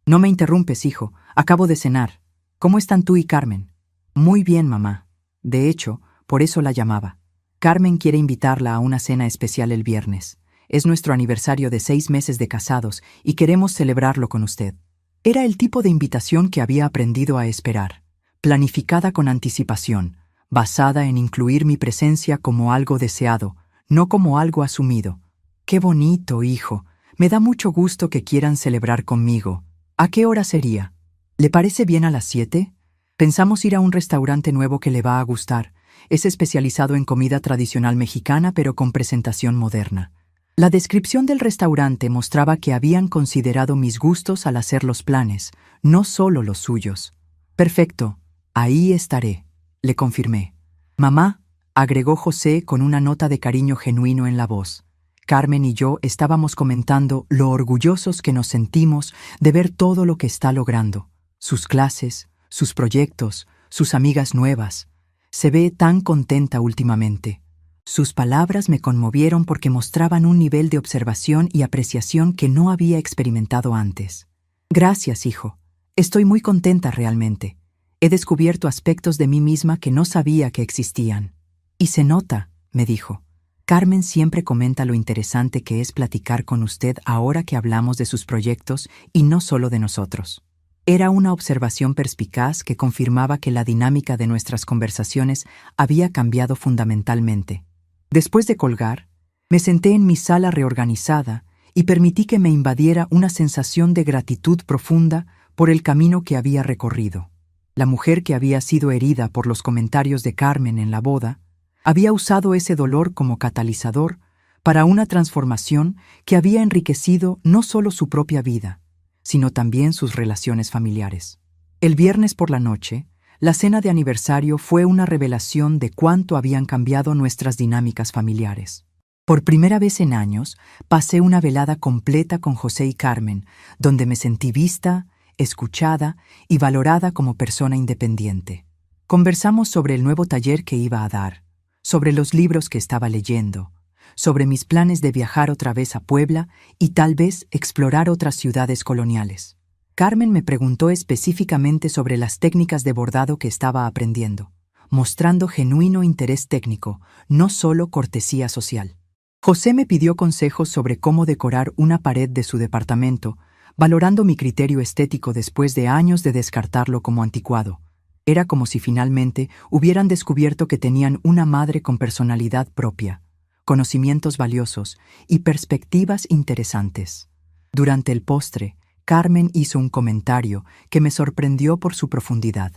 «No me interrumpes, hijo. Acabo de cenar. ¿Cómo están tú y Carmen?» «Muy bien, mamá. De hecho, por eso la llamaba. Carmen quiere invitarla a una cena especial el viernes. Es nuestro aniversario de 6 meses de casados y queremos celebrarlo con usted». Era el tipo de invitación que había aprendido a esperar, planificada con anticipación, basada en incluir mi presencia como algo deseado, no como algo asumido. «Qué bonito, hijo. Me da mucho gusto que quieran celebrar conmigo. ¿A qué hora sería? ¿Le parece bien a las 7? Pensamos ir a un restaurante nuevo que le va a gustar. Es especializado en comida tradicional mexicana, pero con presentación moderna». La descripción del restaurante mostraba que habían considerado mis gustos al hacer los planes, no solo los suyos. «Perfecto, ahí estaré», le confirmé. «Mamá», agregó José con una nota de cariño genuino en la voz. Carmen y yo estábamos comentando lo orgullosos que nos sentimos de ver todo lo que está logrando. Sus clases, sus proyectos, sus amigas nuevas. Se ve tan contenta últimamente. Sus palabras me conmovieron porque mostraban un nivel de observación y apreciación que no había experimentado antes. «Gracias, hijo. Estoy muy contenta realmente. He descubierto aspectos de mí misma que no sabía que existían». «Y se nota», me dijo. «Carmen siempre comenta lo interesante que es platicar con usted ahora que hablamos de sus proyectos y no solo de nosotros». Era una observación perspicaz que confirmaba que la dinámica de nuestras conversaciones había cambiado fundamentalmente. Después de colgar, me senté en mi sala reorganizada y permití que me invadiera una sensación de gratitud profunda por el camino que había recorrido. La mujer que había sido herida por los comentarios de Carmen en la boda había usado ese dolor como catalizador para una transformación que había enriquecido no solo su propia vida, sino también sus relaciones familiares. El viernes por la noche, la cena de aniversario fue una revelación de cuánto habían cambiado nuestras dinámicas familiares. Por primera vez en años, pasé una velada completa con José y Carmen, donde me sentí vista, escuchada y valorada como persona independiente. Conversamos sobre el nuevo taller que iba a dar, sobre los libros que estaba leyendo, sobre mis planes de viajar otra vez a Puebla y tal vez explorar otras ciudades coloniales. Carmen me preguntó específicamente sobre las técnicas de bordado que estaba aprendiendo, mostrando genuino interés técnico, no solo cortesía social. José me pidió consejos sobre cómo decorar una pared de su departamento, valorando mi criterio estético después de años de descartarlo como anticuado. Era como si finalmente hubieran descubierto que tenían una madre con personalidad propia, conocimientos valiosos y perspectivas interesantes. Durante el postre, Carmen hizo un comentario que me sorprendió por su profundidad.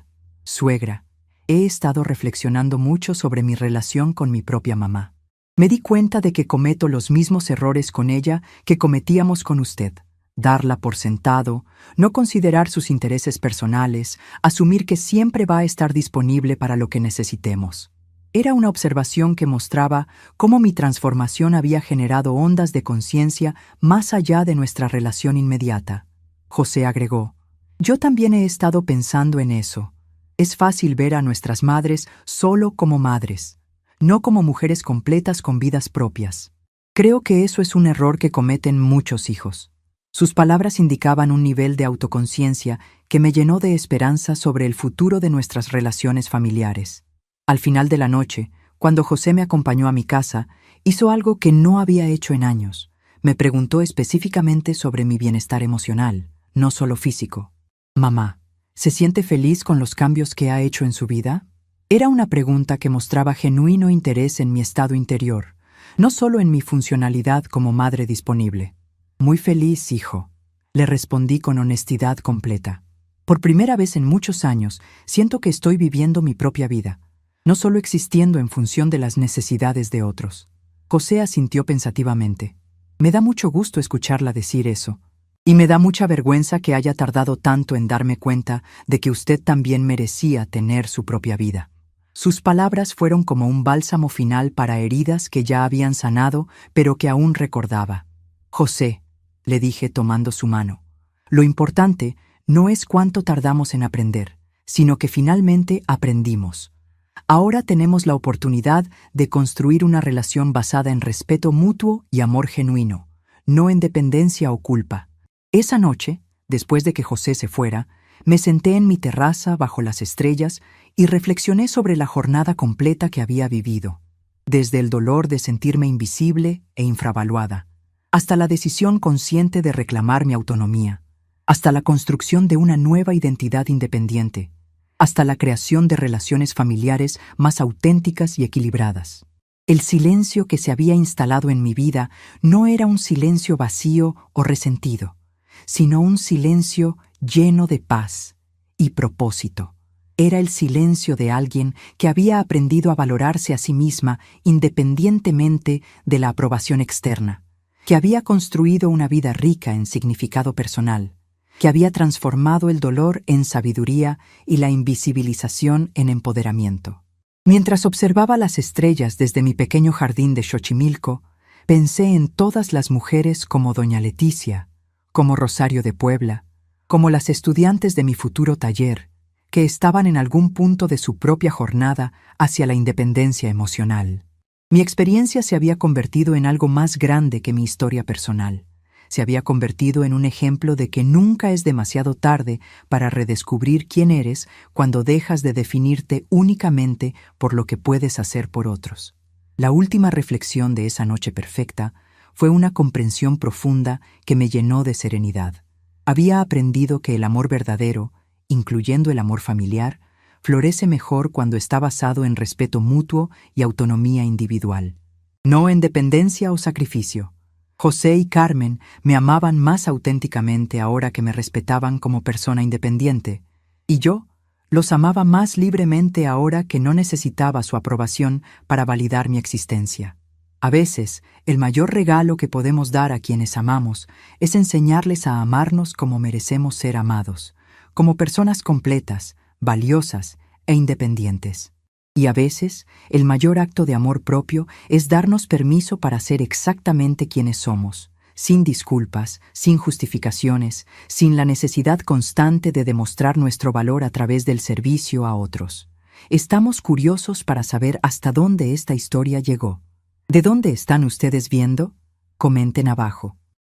«Suegra, he estado reflexionando mucho sobre mi relación con mi propia mamá. Me di cuenta de que cometo los mismos errores con ella que cometíamos con usted. Darla por sentado, no considerar sus intereses personales, asumir que siempre va a estar disponible para lo que necesitemos». Era una observación que mostraba cómo mi transformación había generado ondas de conciencia más allá de nuestra relación inmediata. José agregó: «Yo también he estado pensando en eso. Es fácil ver a nuestras madres solo como madres, no como mujeres completas con vidas propias. Creo que eso es un error que cometen muchos hijos». Sus palabras indicaban un nivel de autoconciencia que me llenó de esperanza sobre el futuro de nuestras relaciones familiares. Al final de la noche, cuando José me acompañó a mi casa, hizo algo que no había hecho en años. Me preguntó específicamente sobre mi bienestar emocional, no solo físico. «Mamá, ¿Se siente feliz con los cambios que ha hecho en su vida? Era una pregunta que mostraba genuino interés en mi estado interior, no solo en mi funcionalidad como madre disponible. Muy feliz, hijo, le respondí con honestidad completa. Por primera vez en muchos años, siento que estoy viviendo mi propia vida, no solo existiendo en función de las necesidades de otros. José asintió pensativamente. Me da mucho gusto escucharla decir eso, y me da mucha vergüenza que haya tardado tanto en darme cuenta de que usted también merecía tener su propia vida. Sus palabras fueron como un bálsamo final para heridas que ya habían sanado, pero que aún recordaba. José, le dije tomando su mano, lo importante no es cuánto tardamos en aprender, sino que finalmente aprendimos. Ahora tenemos la oportunidad de construir una relación basada en respeto mutuo y amor genuino, no en dependencia o culpa. Esa noche, después de que José se fuera, me senté en mi terraza bajo las estrellas y reflexioné sobre la jornada completa que había vivido, desde el dolor de sentirme invisible e infravaluada, hasta la decisión consciente de reclamar mi autonomía, hasta la construcción de una nueva identidad independiente, hasta la creación de relaciones familiares más auténticas y equilibradas. El silencio que se había instalado en mi vida no era un silencio vacío o resentido, sino un silencio lleno de paz y propósito. Era el silencio de alguien que había aprendido a valorarse a sí misma independientemente de la aprobación externa, que había construido una vida rica en significado personal, que había transformado el dolor en sabiduría y la invisibilización en empoderamiento. Mientras observaba las estrellas desde mi pequeño jardín de Xochimilco, pensé en todas las mujeres como doña Leticia, como Rosario de Puebla, como las estudiantes de mi futuro taller, que estaban en algún punto de su propia jornada hacia la independencia emocional. Mi experiencia se había convertido en algo más grande que mi historia personal. Se había convertido en un ejemplo de que nunca es demasiado tarde para redescubrir quién eres cuando dejas de definirte únicamente por lo que puedes hacer por otros. La última reflexión de esa noche perfecta fue una comprensión profunda que me llenó de serenidad. Había aprendido que el amor verdadero, incluyendo el amor familiar, florece mejor cuando está basado en respeto mutuo y autonomía individual, no en dependencia o sacrificio. José y Carmen me amaban más auténticamente ahora que me respetaban como persona independiente, y yo los amaba más libremente ahora que no necesitaba su aprobación para validar mi existencia. A veces, el mayor regalo que podemos dar a quienes amamos es enseñarles a amarnos como merecemos ser amados, como personas completas, valiosas e independientes. Y a veces, el mayor acto de amor propio es darnos permiso para ser exactamente quienes somos, sin disculpas, sin justificaciones, sin la necesidad constante de demostrar nuestro valor a través del servicio a otros. Estamos curiosos para saber hasta dónde esta historia llegó. ¿De dónde están ustedes viendo? Comenten abajo.